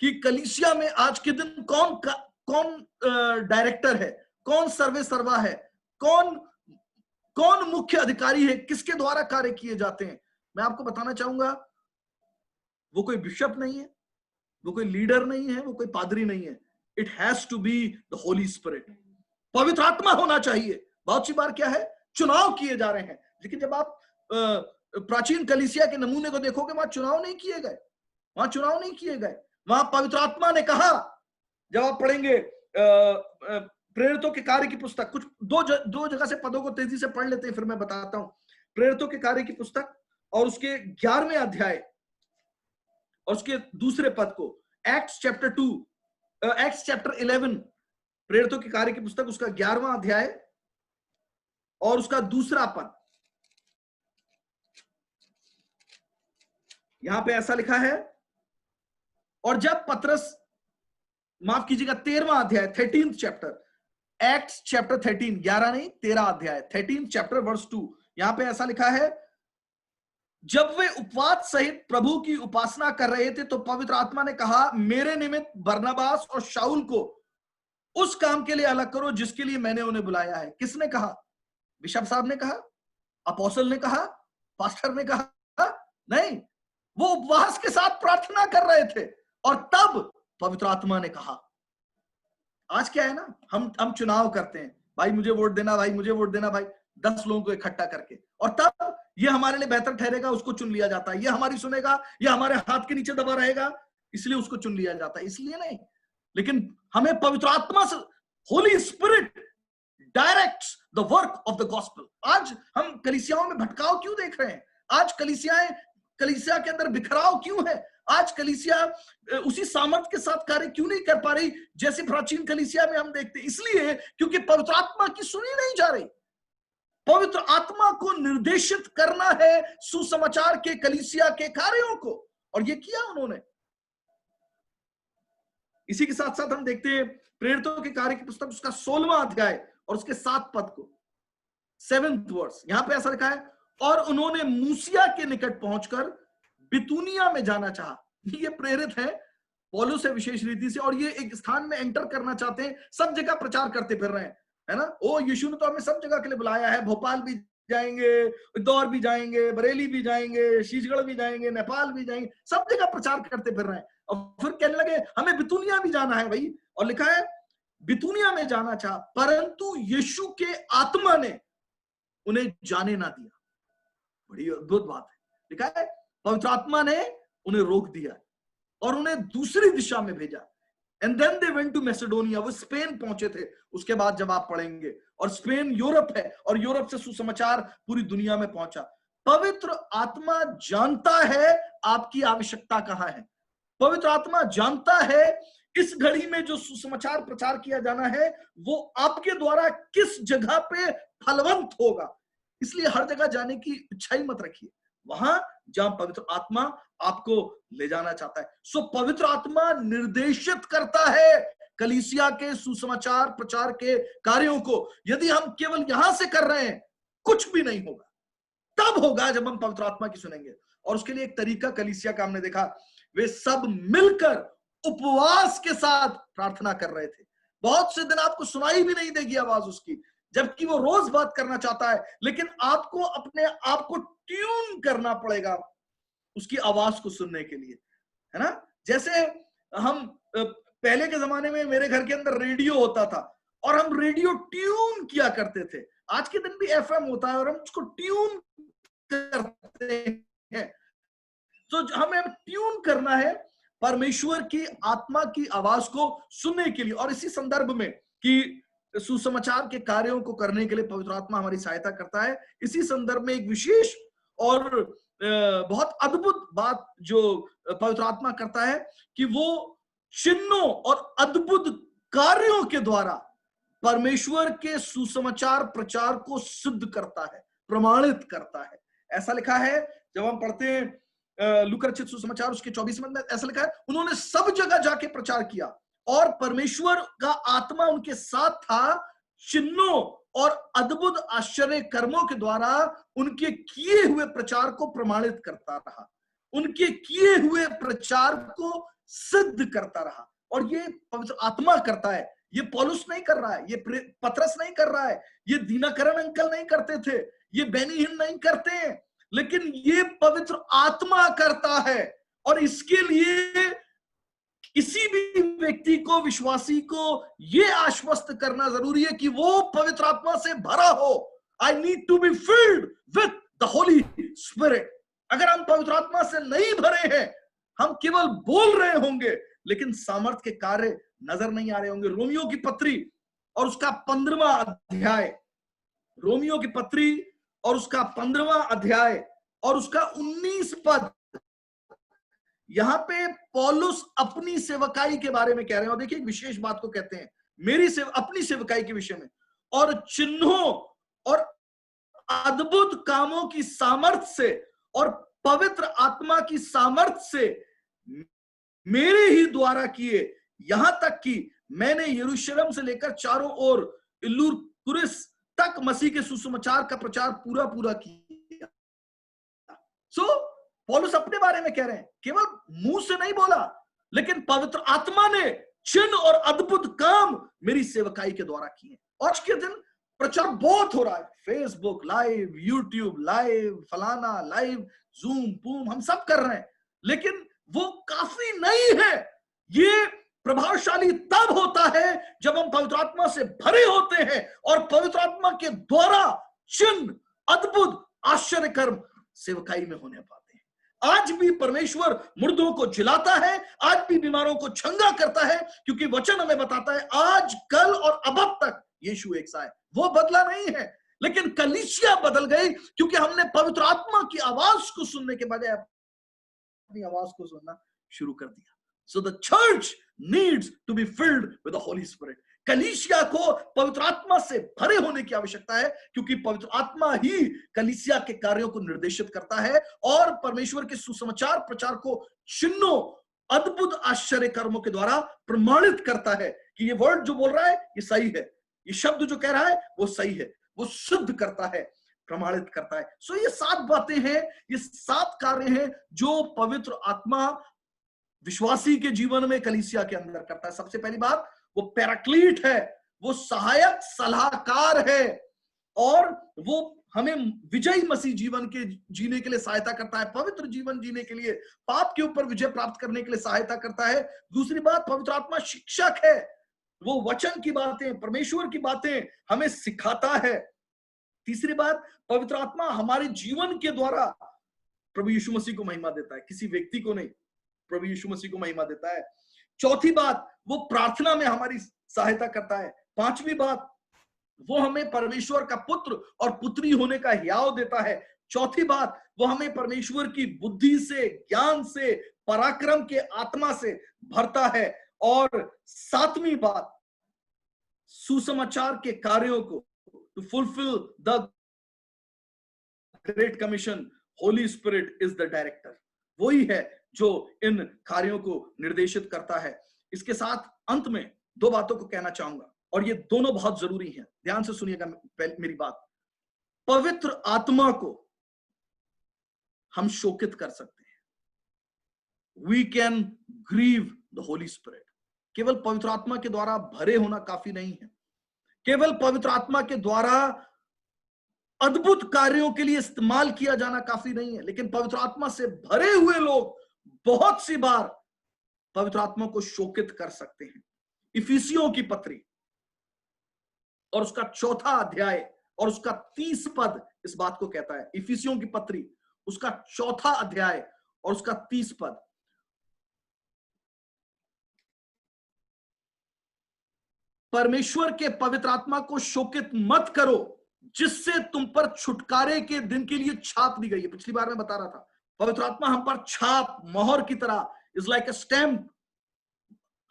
कि कलीसिया में आज के दिन कौन डायरेक्टर है, कौन सर्वे सर्वा है, कौन मुख्य अधिकारी है, किसके द्वारा कार्य किए जाते हैं, मैं आपको बताना चाहूंगा, वो कोई बिशप नहीं है, वो कोई लीडर नहीं है, वो कोई पादरी नहीं है। It has to be the Holy Spirit. पवित्र आत्मा होना चाहिए। बहुत सी बार क्या है, चुनाव किए जा रहे हैं, लेकिन जब आप प्राचीन कलीसिया के नमूने को देखोगे, वहां चुनाव नहीं किए गए, वहां चुनाव नहीं किए गए, वहां पवित्र आत्मा ने कहा। जब आप पढ़ेंगे प्रेरितों के कार्य की पुस्तक, कुछ दो जगह से पदों को तेजी से पढ़ लेते हैं, फिर मैं बताता हूं। प्रेरितों के कार्य की पुस्तक और उसके 11वें अध्याय और उसके दूसरे पद को, एक्ट्स चैप्टर 2, एक्ट्स चैप्टर 11, प्रेरितों के कार्य की पुस्तक उसका 11वां अध्याय और उसका दूसरा पद। यहां पे ऐसा लिखा है, और जब पतरस, माफ कीजिएगा 13वां अध्याय, 13th चैप्टर, एक्ट्स चैप्टर 13, 11 नहीं 13 अध्याय, 13th चैप्टर वर्स 2, यहां पे ऐसा लिखा है, जब वे उपवास सहित प्रभु की उपासना कर रहे थे तो पवित्र आत्मा ने कहा, मेरे निमित्त बरनबास और शाऊल को उस काम के लिए अलग करो जिसके लिए मैंने उन्हें बुलाया है। किसने कहा? बिशप साहब ने कहा? अपोस्टल ने कहा? पास्टर ने कहा? नहीं, वो उपवास के साथ प्रार्थना कर रहे थे और तब पवित्र आत्मा ने कहा। आज क्या है ना, हम चुनाव करते हैं, भाई मुझे वोट देना, भाई मुझे वोट देना, भाई 10 लोगों को इकट्ठा करके, और तब ये हमारे लिए बेहतर ठहरेगा, उसको चुन लिया जाता है। ये हमारी सुनेगा, ये हमारे हाथ के नीचे दबा रहेगा, इसलिए उसको चुन लिया जाता है, इसलिए नहीं। लेकिन हमें पवित्र आत्मा से, Holi spirit directs the work of the gospel. आज हम कलीसियाओं में भटकाव क्यों देख रहे हैं? आज कलीसिया के अंदर बिखराव क्यों है? आज कलीसिया उसी सामर्थ्य के साथ कार्य क्यों नहीं कर पा रही जैसे प्राचीन कलीसिया में हम देखते? इसलिए क्योंकि पवित्र आत्मा की सुनी नहीं जा रही। पवित्र आत्मा को निर्देशित करना है सुसमाचार के कलीसिया के कार्यों को, और ये किया उन्होंने। इसी के साथ साथ हम देखते हैं प्रेरितों के कार्य की पुस्तक उसका 16वां अध्याय और उसके 7 पद को, 7th वर्स, यहां पे ऐसा लिखा है, और उन्होंने मूसिया के निकट पहुंचकर बितूनिया में जाना चाहा। ये प्रेरित है पौलुस से विशेष रीति से, और ये एक स्थान में एंटर करना चाहते हैं, सब जगह प्रचार करते फिर रहे हैं, है ना। ओ यीशु ने तो हमें सब जगह के लिए बुलाया है, भोपाल भी जाएंगे, इंदौर भी जाएंगे, बरेली भी जाएंगे, शीशगढ़ भी जाएंगे, नेपाल भी जाएंगे, सब जगह प्रचार करते फिर रहे हैं। और फिर कहने लगे हमें बितूनिया भी जाना है भाई, और लिखा है बितूनिया में जाना चाहा, परंतु यीशु के आत्मा ने उन्हें जाने ना दिया। बड़ी अद्भुत बात है, लिखा है पवित्र आत्मा ने उन्हें रोक दिया और उन्हें दूसरी दिशा में भेजा। And then they went to Macedonia, वो स्पेन पहुंचे थे उसके बाद, जब आप पढ़ेंगे, और स्पेन यूरोप है, और यूरोप से सुसमाचार पूरी दुनिया में पहुंचा। पवित्र आत्मा जानता है आपकी आवश्यकता कहां है। पवित्र आत्मा जानता है इस घड़ी में जो सुसमाचार प्रचार किया जाना है वो आपके द्वारा किस जगह पे फलवंत होगा। इसलिए हर जगह जाने की इच्छा ही मत रखिए, वहां जहां पवित्र आत्मा आपको ले जाना चाहता है। सो पवित्र आत्मा निर्देशित करता है कलीसिया के सुसमाचार प्रचार के कार्यों को। यदि हम केवल यहां से कर रहे हैं, कुछ भी नहीं होगा। तब होगा जब हम पवित्र आत्मा की सुनेंगे। और उसके लिए एक तरीका कलीसिया का हमने देखा, वे सब मिलकर उपवास के साथ प्रार्थना कर रहे थे। बहुत से दिन आपको सुनाई भी नहीं देगी आवाज उसकी, जबकि वो रोज बात करना चाहता है, लेकिन आपको अपने आप को ट्यून करना पड़ेगा उसकी आवाज को सुनने के लिए, है ना। जैसे हम पहले के जमाने में मेरे घर के अंदर रेडियो होता था और हम रेडियो ट्यून किया करते थे। आज के दिन भी एफएम होता है और हम उसको ट्यून करते हैं। तो हमें ट्यून करना है परमेश्वर की आत्मा की आवाज को सुनने के लिए। और इसी संदर्भ में कि सुसमाचार के कार्यों को करने के लिए पवित्र आत्मा हमारी सहायता करता है, इसी संदर्भ में एक विशेष और बहुत अद्भुत बात जो पवित्र आत्मा करता है कि वो चिन्हों और अद्भुत कार्यों के द्वारा परमेश्वर के सुसमाचार प्रचार को सिद्ध करता है, प्रमाणित करता है। ऐसा लिखा है जब हम पढ़ते हैं लूका रचित सुसमाचार उसके 24 में, ऐसा लिखा है उन्होंने सब जगह जाके प्रचार किया और परमेश्वर का आत्मा उनके साथ था, चिन्हों और अद्भुत आश्चर्य कर्मों के द्वारा उनके किए हुए प्रचार को प्रमाणित करता रहा, उनके किए हुए प्रचार को सिद्ध करता रहा। और ये पवित्र आत्मा करता है, ये पौलुस नहीं कर रहा है, ये पतरस नहीं कर रहा है, ये दीनाकरण अंकल नहीं करते थे, ये बेनी हिन नहीं करते हैं, लेकिन ये पवित्र आत्मा करता है। और इसके लिए किसी भी व्यक्ति को, विश्वासी को यह आश्वस्त करना जरूरी है कि वो पवित्र आत्मा से भरा हो। I need to be filled with the Holy Spirit. अगर हम पवित्र आत्मा से नहीं भरे हैं, हम केवल बोल रहे होंगे लेकिन सामर्थ के कार्य नजर नहीं आ रहे होंगे। रोमियो की पत्री और उसका 15वां अध्याय, रोमियो की पत्री और उसका 15वां अध्याय और उसका 19 पद, यहां पे पौलुस अपनी सेवकाई के बारे में कह रहे हैं। और देखिए एक विशेष बात को कहते हैं, मेरी अपनी सेवकाई के विषय में, और चिन्हों और अद्भुत कामों की सामर्थ से और पवित्र आत्मा की सामर्थ से मेरे ही द्वारा किए, यहां तक कि मैंने यरूशलेम से लेकर चारों ओर इल्लुरिकुस तक मसीह के सुसमाचार का प्रचार पूरा पूरा किया। पौलुस अपने बारे में कह रहे हैं, केवल मुंह से नहीं बोला, लेकिन पवित्र आत्मा ने चिन्ह और अद्भुत काम मेरी सेवकाई के द्वारा किए। आज के दिन प्रचार बहुत हो रहा है, फेसबुक लाइव, यूट्यूब लाइव, फलाना लाइव, जूम बूम, हम सब कर रहे हैं, लेकिन वो काफी नहीं है। ये प्रभावशाली तब होता है जब हम पवित्र आत्मा से भरे होते हैं और पवित्र आत्मा के द्वारा चिन्ह, अद्भुत, आश्चर्य कर्म सेवकाई में होने पाते हैं। आज भी परमेश्वर मुर्दों को जिलाता है, आज भी बीमारों को चंगा करता है, क्योंकि वचन हमें बताता है आज, कल और अब तक यीशु एक सा है, वो बदला नहीं है। लेकिन कलीसिया बदल गई क्योंकि हमने पवित्र आत्मा की आवाज को सुनने के बजाय अपनी आवाज को सुनना शुरू कर दिया। So the church needs to be filled with the Holy Spirit. कलीसिया को पवित्र आत्मा से भरे होने की आवश्यकता है, क्योंकि पवित्र आत्मा ही कलीसिया के कार्यों को निर्देशित करता है और परमेश्वर के सुसमाचार प्रचार को चिन्हों, अद्भुत, आश्चर्य कर्मों के द्वारा प्रमाणित करता है कि ये वर्ड जो बोल रहा है ये सही है, ये शब्द जो कह रहा है वो सही है, वो सिद्ध करता है, प्रमाणित करता है। सो ये 7 बातें हैं, ये 7 कार्य हैं जो पवित्र आत्मा विश्वासी के जीवन में कलीसिया के अंदर करता है। सबसे पहली बात, वो पैराक्लीट है, वो सहायक सलाहकार है और वो हमें विजयी मसीह जीवन के जीने के लिए सहायता करता है, पवित्र जीवन जीने के लिए, पाप के ऊपर विजय प्राप्त करने के लिए सहायता करता है। दूसरी बात, पवित्र आत्मा शिक्षक है, वो वचन की बातें, परमेश्वर की बातें हमें सिखाता है। तीसरी बात, पवित्र आत्मा हमारे जीवन के द्वारा प्रभु यीशु मसीह को महिमा देता है, किसी व्यक्ति को नहीं, प्रभु यीशु मसीह को महिमा देता है। चौथी बात, वो प्रार्थना में हमारी सहायता करता है। पांचवी बात, वो हमें परमेश्वर का पुत्र और पुत्री होने का हियाव देता है। चौथी बात, वो हमें परमेश्वर की बुद्धि से, ज्ञान से, पराक्रम के आत्मा से भरता है। और सातवीं बात, सुसमाचार के कार्यों को to fulfil the great commission, Holy Spirit is the director, वही है जो इन कार्यों को निर्देशित करता है। इसके साथ अंत में 2 बातों को कहना चाहूंगा और ये दोनों बहुत जरूरी हैं, ध्यान से सुनिएगा मेरी बात। पवित्र आत्मा को हम शोकित कर सकते हैं, we can grieve the Holy Spirit. केवल पवित्र आत्मा के द्वारा भरे होना काफी नहीं है, केवल पवित्र आत्मा के द्वारा अद्भुत कार्यों के लिए इस्तेमाल किया जाना काफी नहीं है, लेकिन पवित्र आत्मा से भरे हुए लोग बहुत सी बार पवित्र आत्मा को शोकित कर सकते हैं। इफिसियों की पत्री और उसका 4था अध्याय और उसका 30 पद इस बात को कहता है। इफिसियों की पत्री उसका 4था अध्याय और उसका 30 पद। परमेश्वर के पवित्र आत्मा को शोकित मत करो जिससे तुम पर छुटकारे के दिन के लिए छाप दी गई है। पिछली बार मैं बता रहा था, पवित्र आत्मा हम पर छाप, मोहर की तरह, इज लाइक अ स्टैम्प,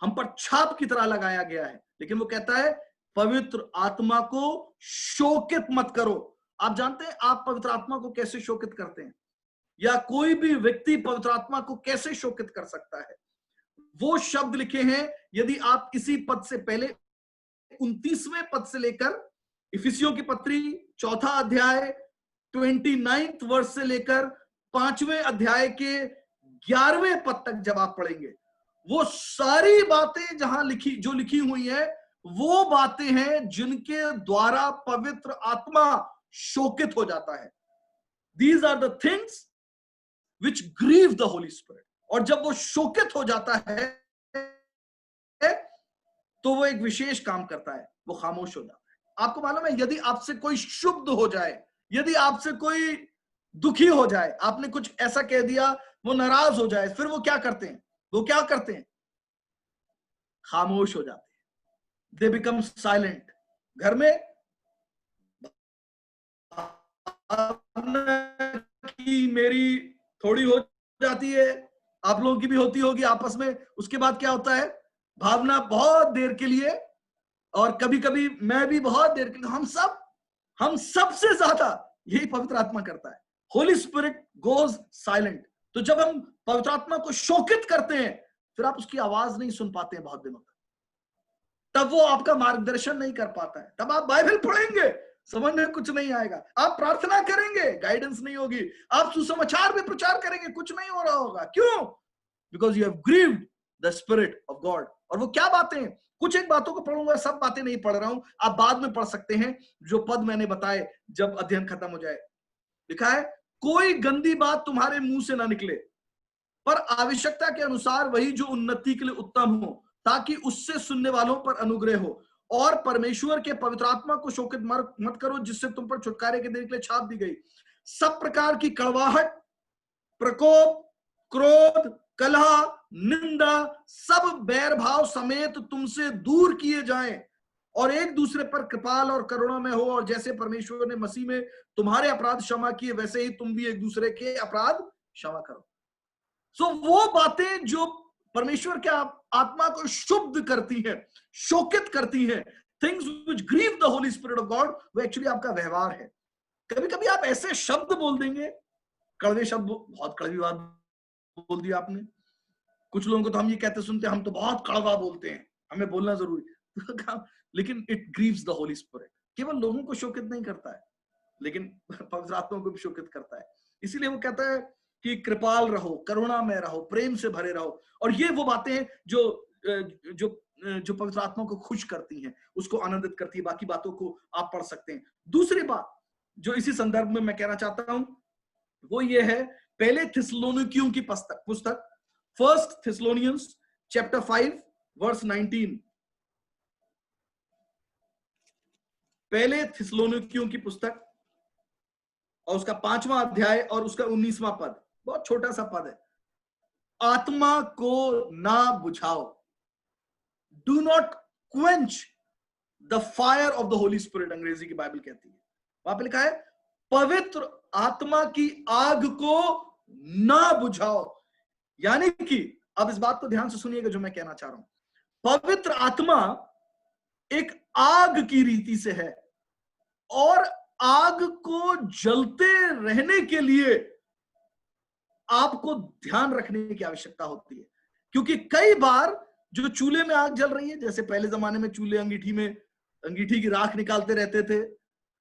हम पर छाप की तरह लगाया गया है। लेकिन वो कहता है पवित्र आत्मा को शोकित मत करो। आप जानते हैं आप पवित्र आत्मा को कैसे शोकित करते हैं, या कोई भी व्यक्ति पवित्र आत्मा को कैसे शोकित कर सकता है? वो शब्द लिखे हैं, यदि आप इसी पद से पहले 29वें पद से लेकर इफिसियों की पत्री 4 अध्याय 29 वर्ष से लेकर 5वें अध्याय के 11वें पद तक जब आप पढ़ेंगे, वो सारी बातें जहां जो लिखी हुई है, वो बातें हैं जिनके द्वारा पवित्र आत्मा शोकित हो जाता है। These are the things which grieve the Holy Spirit. और जब वो शोकित हो जाता है तो वो एक विशेष काम करता है, वो खामोश हो जाता है। आपको मालूम है, यदि आपसे कोई शुद्ध हो जाए, यदि आपसे कोई दुखी हो जाए, आपने कुछ ऐसा कह दिया, वो नाराज हो जाए, फिर वो क्या करते हैं? वो क्या करते हैं? खामोश हो जाते हैं। They become silent. घर में कि मेरी थोड़ी हो जाती है, आप लोगों की भी होती होगी आपस में, उसके बाद क्या होता है? भावना बहुत देर के लिए, और कभी कभी मैं भी बहुत देर के लिए, हम सबसे ज्यादा यही पवित्र आत्मा करता है। Holy spirit goes silent. तो जब हम पवित्र आत्मा को शोकित करते हैं, फिर आप उसकी आवाज नहीं सुन पाते हैं बहुत दिनों तक, तब वो आपका मार्गदर्शन नहीं कर पाता है। तब आप बाइबल पढ़ेंगे, समझ में कुछ नहीं आएगा, आप प्रार्थना करेंगे, गाइडेंस नहीं होगी, आप सुसमाचार भी प्रचार करेंगे, कुछ नहीं हो रहा होगा। क्यों? Because you have grieved the spirit of God. और वो क्या बातें, कुछ एक बातों को पढ़ूंगा, सब बातें नहीं पढ़ रहा हूं, आप बाद में पढ़ सकते हैं जो पद मैंने बताए जब अध्ययन खत्म हो जाए। लिखा है कोई गंदी बात तुम्हारे मुंह से ना निकले, पर आवश्यकता के अनुसार वही जो उन्नति के लिए उत्तम हो, ताकि उससे सुनने वालों पर अनुग्रह हो। और परमेश्वर के पवित्र आत्मा को शोकित मत करो जिससे तुम पर छुटकारे के दिन के लिए छाप दी गई। सब प्रकार की कड़वाहट, प्रकोप, क्रोध, कलह, निंदा, सब बैर भाव समेत तुमसे दूर किए जाएं, और एक दूसरे पर कृपाल और करुणा में हो। और जैसे परमेश्वर ने मसीह में तुम्हारे अपराध क्षमा किए, वैसे ही तुम भी एक दूसरे के अपराध क्षमा करो। सो वो बातें जो परमेश्वर के आत्मा को शुद्ध करती है, शोकित करती है, things which grieve the Holy Spirit of God, वो एक्चुअली आपका व्यवहार है। कभी कभी आप ऐसे शब्द बोल देंगे, कड़वे शब्द, बहुत कड़वी बात बोल दी आपने। कुछ लोगों को तो हम ये कहते सुनते, हम तो बहुत कड़वा बोलते हैं, हमें बोलना जरूरी लेकिन it Greaves the Holy Spirit. केवल लोगों को शोकित नहीं करता है, लेकिन पवित्र आत्मा को भी शोकित करता है। इसीलिए वो कहता है कि कृपाल रहो, करुणा में रहो, प्रेम से भरे रहो। और ये वो बातें हैं जो जो जो पवित्र आत्मा को खुश करती हैं, उसको आनंदित करती है। बाकी बातों को आप पढ़ सकते हैं। दूसरी बात जो इसी संदर्भ में मैं कहना चाहता हूं, वो ये है, पहले थिस्सलुनीकियों की पुस्तक 1 Thessalonians chapter 5 verse 19, पहले थिस्सलुनीकियों की पुस्तक और उसका 5वां अध्याय और उसका 19वां पद, बहुत छोटा सा पद है। आत्मा को ना बुझाओ, do not quench the fire of the Holy Spirit, अंग्रेजी की बाइबल कहती है। वहां पे लिखा है पवित्र आत्मा की आग को ना बुझाओ। यानी कि अब इस बात को ध्यान से सुनिएगा जो मैं कहना चाह रहा हूं। पवित्र आत्मा एक आग की रीति से है, और आग को जलते रहने के लिए आपको ध्यान रखने की आवश्यकता होती है। क्योंकि कई बार जो चूल्हे में आग जल रही है, जैसे पहले जमाने में चूल्हे अंगीठी की राख निकालते रहते थे,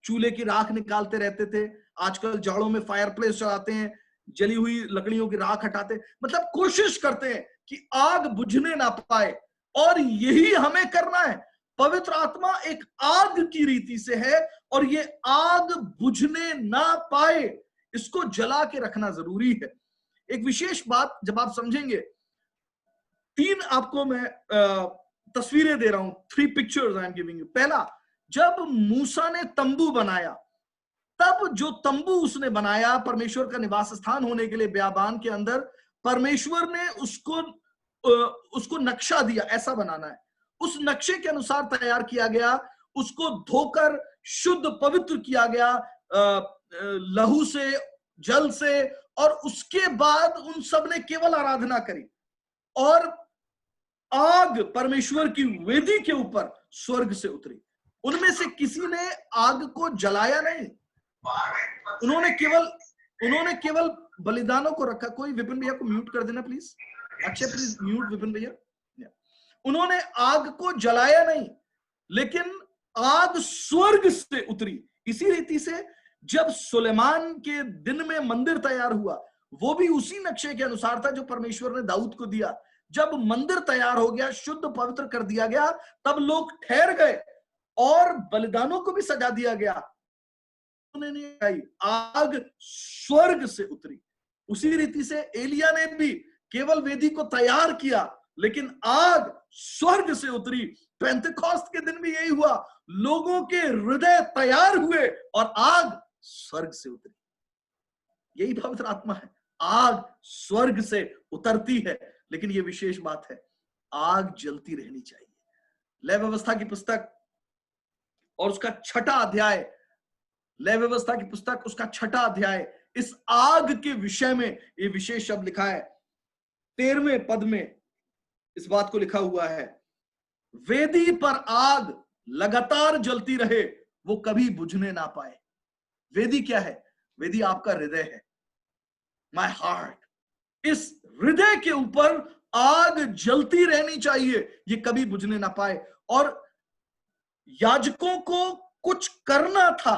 चूल्हे की राख निकालते रहते थे। आजकल जाड़ों में फायर प्लेस चलाते हैं, जली हुई लकड़ियों की राख हटाते, मतलब कोशिश करते हैं कि आग बुझने ना पाए। और यही हमें करना है। पवित्र आत्मा एक आग की रीति से है, और ये आग बुझने ना पाए, इसको जला के रखना जरूरी है। एक विशेष बात जब आप समझेंगे, 3 आपको मैं तस्वीरें दे रहा हूं, 3 pictures I am giving you. पहला, जब मूसा ने तंबू बनाया, तब जो तंबू उसने बनाया परमेश्वर का निवास स्थान होने के लिए बियाबान के अंदर, परमेश्वर ने उसको नक्शा दिया, ऐसा बनाना है, उस नक्शे के अनुसार तैयार किया गया, उसको धोकर शुद्ध पवित्र किया गया लहू से, जल से, और उसके बाद उन सब ने केवल आराधना करी। और आग परमेश्वर की वेदी के ऊपर स्वर्ग से उतरी। उनमें से किसी ने आग को जलाया नहीं, उन्होंने केवल बलिदानों को रखा। कोई विपिन भैया को म्यूट कर देना please, Akshay please mute Vipin भैया। उन्होंने आग को जलाया नहीं, लेकिन आग स्वर्ग से उतरी। इसी रीति से जब सुलेमान के दिन में मंदिर तैयार हुआ, वो भी उसी नक्शे के अनुसार था जो परमेश्वर ने दाऊद को दिया। जब मंदिर तैयार हो गया, शुद्ध पवित्र कर दिया गया, तब लोग ठहर गए और बलिदानों को भी सजा दिया गया। आग स्वर्ग से उतरी। उसी रीति से एलिया ने भी केवल वेदी को तैयार किया, लेकिन आग स्वर्ग से उतरी। पेंतेकोस्त के दिन भी यही हुआ, लोगों के हृदय तैयार हुए और आग स्वर्ग से उतरी। यही पवित्र आत्मा है, आग स्वर्ग से उतरती है। लेकिन यह विशेष बात है, आग जलती रहनी चाहिए। लय व्यवस्था की पुस्तक और उसका 6वां अध्याय, लय व्यवस्था की पुस्तक उसका 6वां अध्याय, इस आग के विषय में यह विशेष शब्द लिखा है। 13वें पद में इस बात को लिखा हुआ है, वेदी पर आग लगातार जलती रहे, वो कभी बुझने ना पाए। वेदी क्या है? वेदी आपका हृदय है, माय हार्ट। इस हृदय के ऊपर आग जलती रहनी चाहिए, ये कभी बुझने ना पाए। और याजकों को कुछ करना था,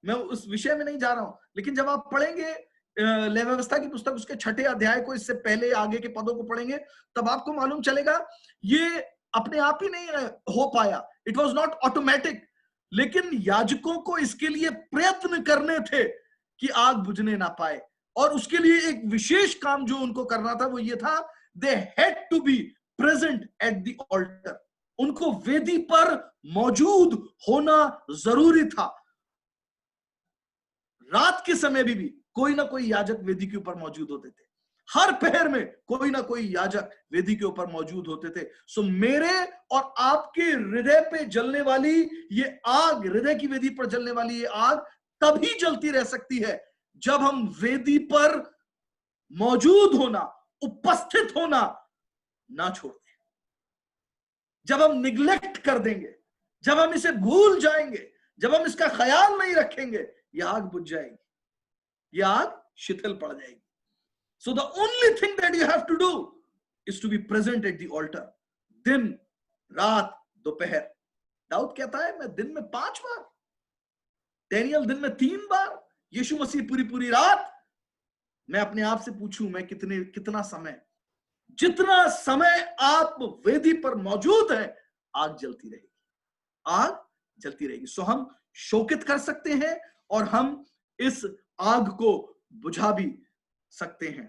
मैं उस विषय में नहीं जा रहा हूं, लेकिन जब आप पढ़ेंगे लय व्यवस्था की पुस्तक उसके 6ठे अध्याय को, इससे पहले आगे के पदों को पढ़ेंगे, तब आपको मालूम चलेगा ये अपने आप ही नहीं हो पाया, इट वॉज नॉट ऑटोमेटिक। लेकिन याजकों को इसके लिए प्रयत्न करने थे कि आग बुझने ना पाए, और उसके लिए एक विशेष काम जो उनको करना था वो ये था, they had to be present at the altar. उनको वेदी पर मौजूद होना जरूरी था। रात के समय भी कोई ना कोई याजक वेदी के ऊपर मौजूद होते थे, हर पहर में कोई ना कोई याजक वेदी के ऊपर मौजूद होते थे। सो मेरे और आपके हृदय पे जलने वाली ये आग, हृदय की वेदी पर जलने वाली ये आग तभी जलती रह सकती है जब हम वेदी पर मौजूद होना, उपस्थित होना ना छोड़ दें। जब हम निग्लेक्ट कर देंगे, जब हम इसे भूल जाएंगे, जब हम इसका ख्याल नहीं रखेंगे, यह आग बुझ जाएगी, यह आग शिथिल पड़ जाएगी। So the only thing that you have to do is to be present at the altar. दिन, रात, दोपहर। दाऊद कहता है मैं दिन में 5 बार, डैनियल दिन में 3 बार, यीशु मसीह पूरी रात। मैं अपने आप से पूछूं, मैं कितना समय, जितना समय आप वेदी पर मौजूद हैं, आग जलती रहेगी, आग जलती रहेगी। सो हम शोकित कर सकते हैं और हम इस आग को बुझा भी सकते हैं।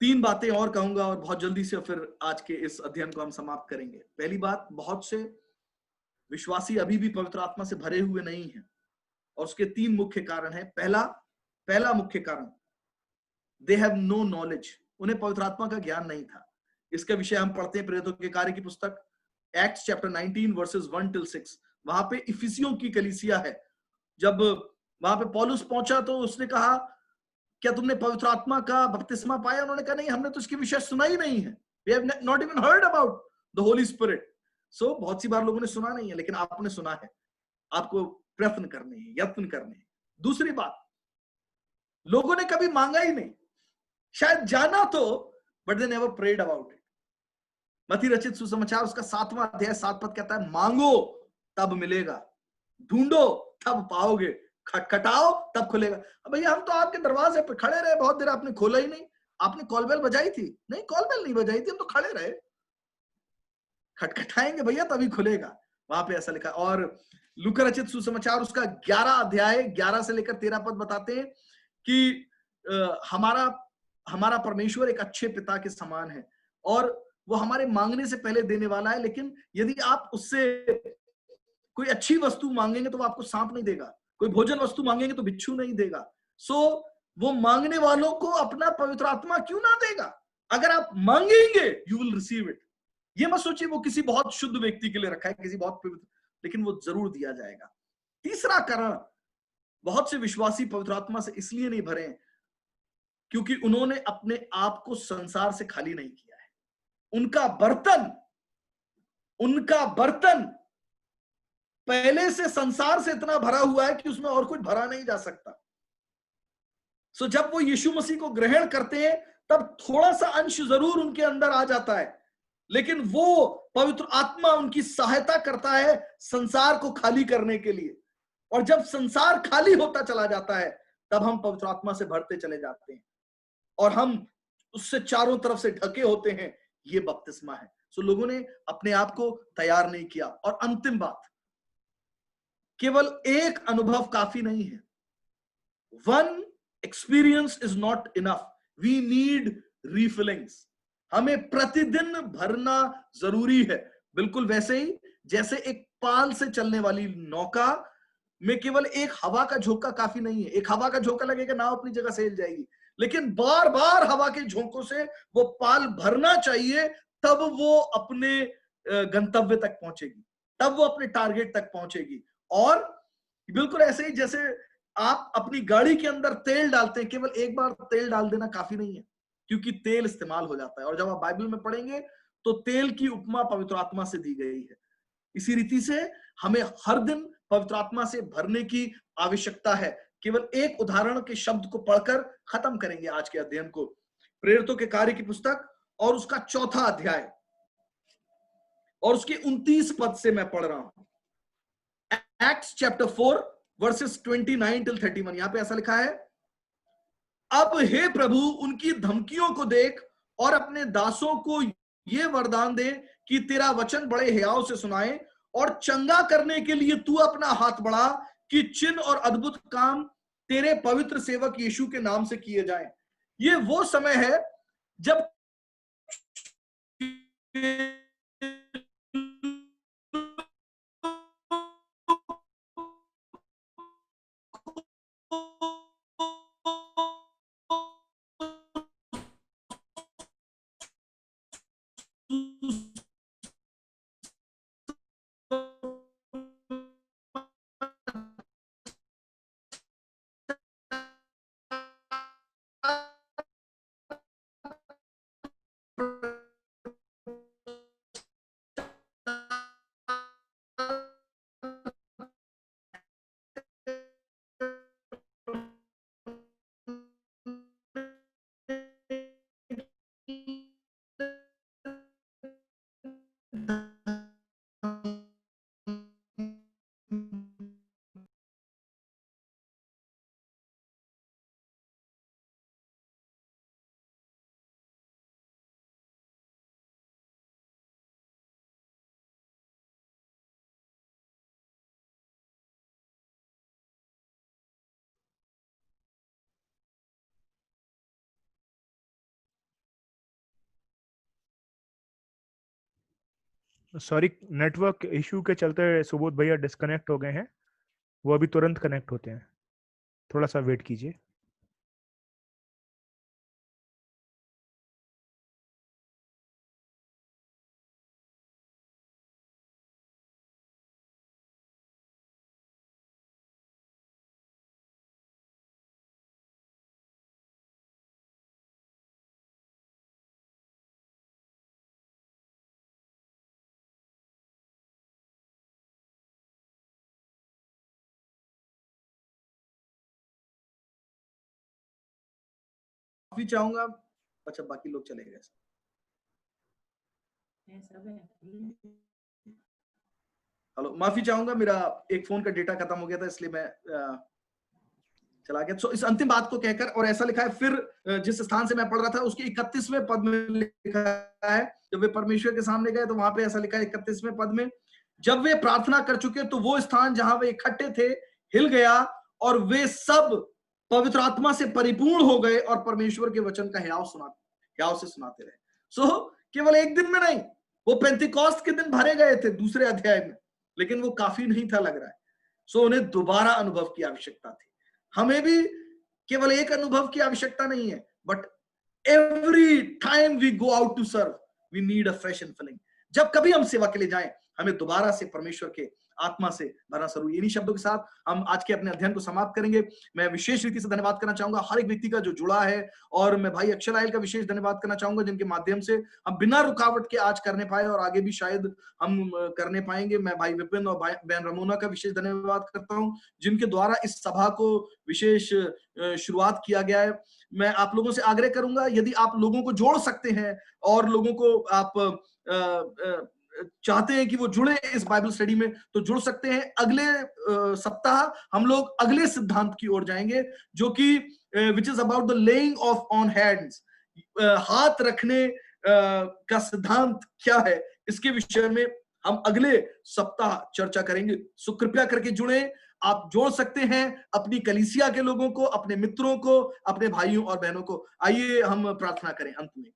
3 बातें और कहूंगा और बहुत जल्दी से फिर आज के इस अध्ययन को हम समाप्त करेंगे। पहली बात, बहुत से विश्वासी अभी भी पवित्र आत्मा से भरे हुए नहीं हैं, और उसके 3 मुख्य कारण हैं। पहला मुख्य कारण, दे हैव नो नॉलेज, उन्हें पवित्र आत्मा का ज्ञान नहीं था। इसका विषय हम पढ़ते हैं प्रेरितों के कार्य की पुस्तक एक्ट्स चैप्टर 19 वर्सेस 1 till 6। वहां पे इफिसियों की कलीसिया है। जब वहां पे पौलुस पहुंचा तो उसने कहा, क्या तुमने पवित्र आत्मा का बपतिस्मा पाया? उन्होंने कहा नहीं, हमने तो इसके विषय सुना ही नहीं है। We have not even heard about the Holy Spirit. So बहुत सी बार लोगों ने सुना नहीं है, लेकिन आपने सुना है, आपको प्रयत्न करने हैं, यत्न करने हैं। दूसरी बात, लोगों ने कभी मांगा ही नहीं, शायद जाना तो, but they never prayed about it. मत्ती रचित सुसमाचार उसका 7वां अध्याय 7 पद कहता है, मांगो तब मिलेगा, ढूंढो तब पाओगे, खटखटाओ तब खुलेगा। भैया हम तो आपके दरवाजे पे खड़े रहे बहुत देर, आपने खोला ही नहीं। आपने कॉल बेल बजाई थी? नहीं, कॉल बेल नहीं बजाई थी, हम तो खड़े रहे। खटखटाएंगे भैया तभी खुलेगा, वहां पे ऐसा लिखा। और लूका रचित सुसमाचार उसका 11 अध्याय 11 से लेकर 13 पद बताते हैं कि हमारा परमेश्वर एक अच्छे पिता के समान है, और वो हमारे मांगने से पहले देने वाला है। लेकिन यदि आप उससे कोई अच्छी वस्तु मांगेंगे तो वो आपको सांप नहीं देगा, कोई भोजन वस्तु मांगेंगे तो बिच्छू नहीं देगा। सो वो मांगने वालों को अपना पवित्र आत्मा क्यों ना देगा? अगर आप मांगेंगे यू विल रिसीव इट। ये मत सोचिए वो किसी बहुत शुद्ध व्यक्ति के लिए रखा है, किसी बहुत पवित्र, लेकिन वो जरूर दिया जाएगा। तीसरा कारण, बहुत से विश्वासी पवित्र आत्मा से इसलिए नहीं भरे क्योंकि उन्होंने अपने आप को संसार से खाली नहीं किया है। उनका बर्तन पहले से संसार से इतना भरा हुआ है कि उसमें और कुछ भरा नहीं जा सकता। सो जब वो यीशु मसीह को ग्रहण करते हैं तब थोड़ा सा अंश जरूर उनके अंदर आ जाता है, लेकिन वो पवित्र आत्मा उनकी सहायता करता है संसार को खाली करने के लिए। और जब संसार खाली होता चला जाता है तब हम पवित्र आत्मा से भरते चले जाते हैं और हम उससे चारों तरफ से ढके होते हैं। ये बपतिस्मा है। सो लोगों ने अपने आप को तैयार नहीं किया। और अंतिम बात, केवल एक अनुभव काफी नहीं है। One experience is not enough, we need refillings. हमें प्रतिदिन भरना जरूरी है। बिल्कुल वैसे ही जैसे एक पाल से चलने वाली नौका में केवल एक हवा का झोंका काफी नहीं है। एक हवा का झोंका लगेगा, नाव अपनी जगह से हिल जाएगी, लेकिन बार बार हवा के झोंकों से वो पाल भरना चाहिए, तब वो अपने गंतव्य तक पहुंचेगी, तब वो अपने टारगेट तक पहुंचेगी। और बिल्कुल ऐसे ही जैसे आप अपनी गाड़ी के अंदर तेल डालते हैं, केवल एक बार तेल डाल देना काफी नहीं है, क्योंकि तेल इस्तेमाल हो जाता है। और जब आप बाइबल में पढ़ेंगे तो तेल की उपमा पवित्र आत्मा से दी गई है। इसी रीति से हमें हर दिन पवित्र आत्मा से भरने की आवश्यकता है। केवल एक उदाहरण के शब्द को पढ़कर खत्म करेंगे आज के अध्ययन को। प्रेरितों के कार्य की पुस्तक और उसका 4था अध्याय और उसके 29 पद से मैं पढ़ रहा हूं। Acts chapter 4 versus 29 till 31। यहां पे ऐसा लिखा है, अब हे प्रभु उनकी धमकियों को देख और अपने दासों को ये वरदान दे कि तेरा वचन बड़े हियाव से सुनाए और चंगा करने के लिए तू अपना हाथ बढ़ा कि चिन्ह और अद्भुत काम तेरे पवित्र सेवक यीशु के नाम से किए जाएं। ये वो समय है जब
सॉरी, नेटवर्क इशू के चलते सुबोध भैया डिस्कनेक्ट हो गए हैं। वो अभी तुरंत कनेक्ट होते हैं, थोड़ा सा वेट कीजिए।
माफी चाहूंगा। अच्छा, बाकी लोग चले गए। हेलो, माफी चाहूंगा, मेरा एक फोन का डेटा खत्म हो गया था, इसलिए मैं चला गया। तो इस अंतिम बात को कहकर, और ऐसा लिखा है, फिर जिस स्थान से मैं पढ़ रहा था उसके 31वें पद में लिखा है, जब वे परमेश्वर के सामने गए तो वहां पे ऐसा लिखा है 31वें पद में, जब वे प्रार्थना कर चुके तो वो स्थान जहां वे इकट्ठे थे हिल गया और वे सब पवित्र आत्मा से परिपूर्ण हो गए और परमेश्वर के वचन का हियाव से सुनाते रहे। सो केवल एक दिन में नहीं, वो पेंतिकोस्त के दिन भरे गए थे दूसरे अध्याय में, लेकिन वो काफी नहीं था लग रहा है। सो उन्हें दोबारा अनुभव की आवश्यकता थी। हमें भी केवल एक अनुभव की आवश्यकता नहीं है, but every time we go out to serve we need a fresh infilling. जब कभी हम सेवा के लिए जाएं, हमें दोबारा से परमेश्वर के आत्मा से भरना जरूरी। इन्हीं शब्दों के साथ हम आज के अपने अध्ययन को समाप्त करेंगे। मैं विशेष रीति से धन्यवाद करना चाहूंगा हर एक व्यक्ति का जो जुड़ा है, और मैं भाई अक्षर आयल का विशेष धन्यवाद करना चाहूंगा जिनके माध्यम से हम बिना रुकावट के आज करने पाए और आगे भी शायद हम करने पाएंगे। मैं भाई विपिन और बहन रमोना का विशेष धन्यवाद करता हूं जिनके द्वारा इस सभा को विशेष शुरुआत किया गया है। मैं आप लोगों से आग्रह करूंगा, यदि आप लोगों को जोड़ सकते हैं और लोगों को आप चाहते हैं कि वो जुड़े इस बाइबल स्टडी में, तो जुड़ सकते हैं। अगले सप्ताह हम लोग अगले सिद्धांत की ओर जाएंगे, जो कि which is about the laying of on hands. हाथ रखने का सिद्धांत क्या है, इसके विषय में हम अगले सप्ताह चर्चा करेंगे। सो कृपया करके जुड़े। आप जोड़ सकते हैं अपनी कलीसिया के लोगों को, अपने मित्रों को, अपने भाइयों और बहनों को। आइए हम प्रार्थना करें अंत में।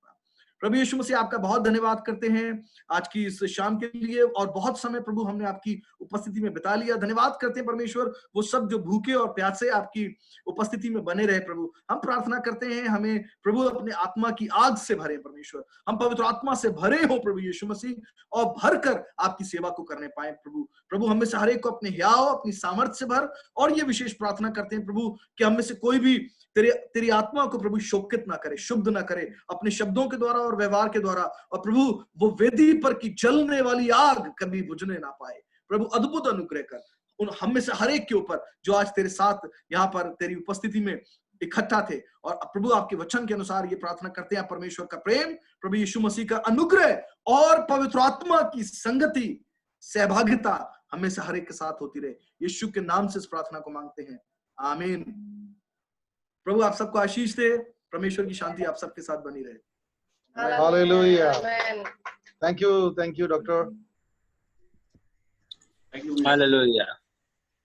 प्रभु यीशु मसीह, आपका बहुत धन्यवाद करते हैं आज की इस शाम के लिए, और बहुत समय प्रभु हमने आपकी उपस्थिति में बिता लिया। धन्यवाद करते हैं परमेश्वर, वो सब जो भूखे और प्यासे आपकी उपस्थिति में बने रहे। प्रभु हम प्रार्थना करते हैं, हमें प्रभु अपने आत्मा की आग से भरे परमेश्वर, हम पवित्र आत्मा से भरे हो प्रभु यीशु मसीह, और भरकर आपकी सेवा को करने पाए। प्रभु हमें से हर एक को अपने हियाव अपनी सामर्थ्य से भर। और ये विशेष प्रार्थना करते हैं प्रभु कि हम में से कोई भी तेरी आत्मा को प्रभु शोकित ना करे, शुद्ध ना करे अपने शब्दों के द्वारा और व्यवहार के द्वारा, और प्रभु वो वेदी पर की जलने वाली आग कभी बुझने ना पाए। प्रभु अद्भुत अनुग्रह कर उन हम में से हर एक के ऊपर जो आज तेरे साथ यहाँ पर तेरी उपस्थिति में इकट्ठा थे। और प्रभु आपके वचन के अनुसार ये प्रार्थना करते हैं, परमेश्वर का प्रेम, प्रभु यीशु मसीह का अनुग्रह और पवित्र आत्मा की संगति, सहभागिता हमें से हर एक के साथ होती रहे। यीशु के नाम से इस प्रार्थना को मांगते हैं, आमीन। प्रभु आप सबको आशीष दे, परमेश्वर की शांति आप सबके साथ बनी रहे।
Hallelujah. Thank you doctor.
Hallelujah.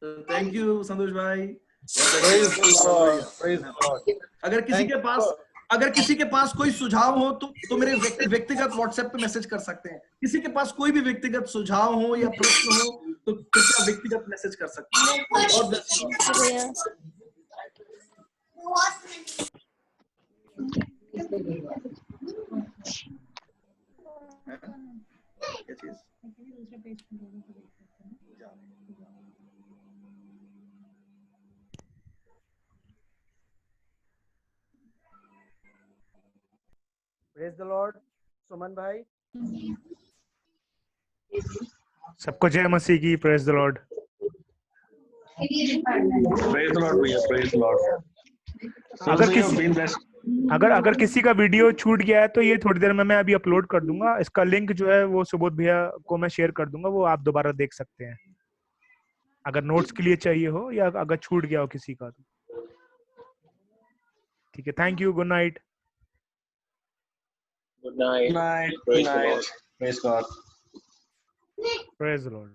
Thank you Santosh भाई।
Praise the Lord, praise the Lord.
अगर किसी के पास कोई सुझाव हो तो मेरे व्यक्तिगत व्हाट्सएप पे मैसेज कर सकते हैं। किसी के पास कोई भी व्यक्तिगत सुझाव हो या प्रश्न हो तो कृपया व्यक्तिगत मैसेज कर सकते हैं। और क्या चीज?
Praise the Lord. सुमन भाई,
सबको जय मसीह की। Praise the Lord.
Praise the Lord भैया, प्रेज द लॉर्ड।
अगर किसी का वीडियो छूट गया है तो ये थोड़ी देर में मैं अभी अपलोड कर दूंगा। इसका लिंक जो है वो सुबोध भैया को मैं शेयर कर दूंगा, वो आप दोबारा देख सकते हैं अगर नोट्स के लिए चाहिए हो या अगर छूट गया हो किसी का तो। ठीक है, thank you, good night.
Good night, praise God,
praise the Lord.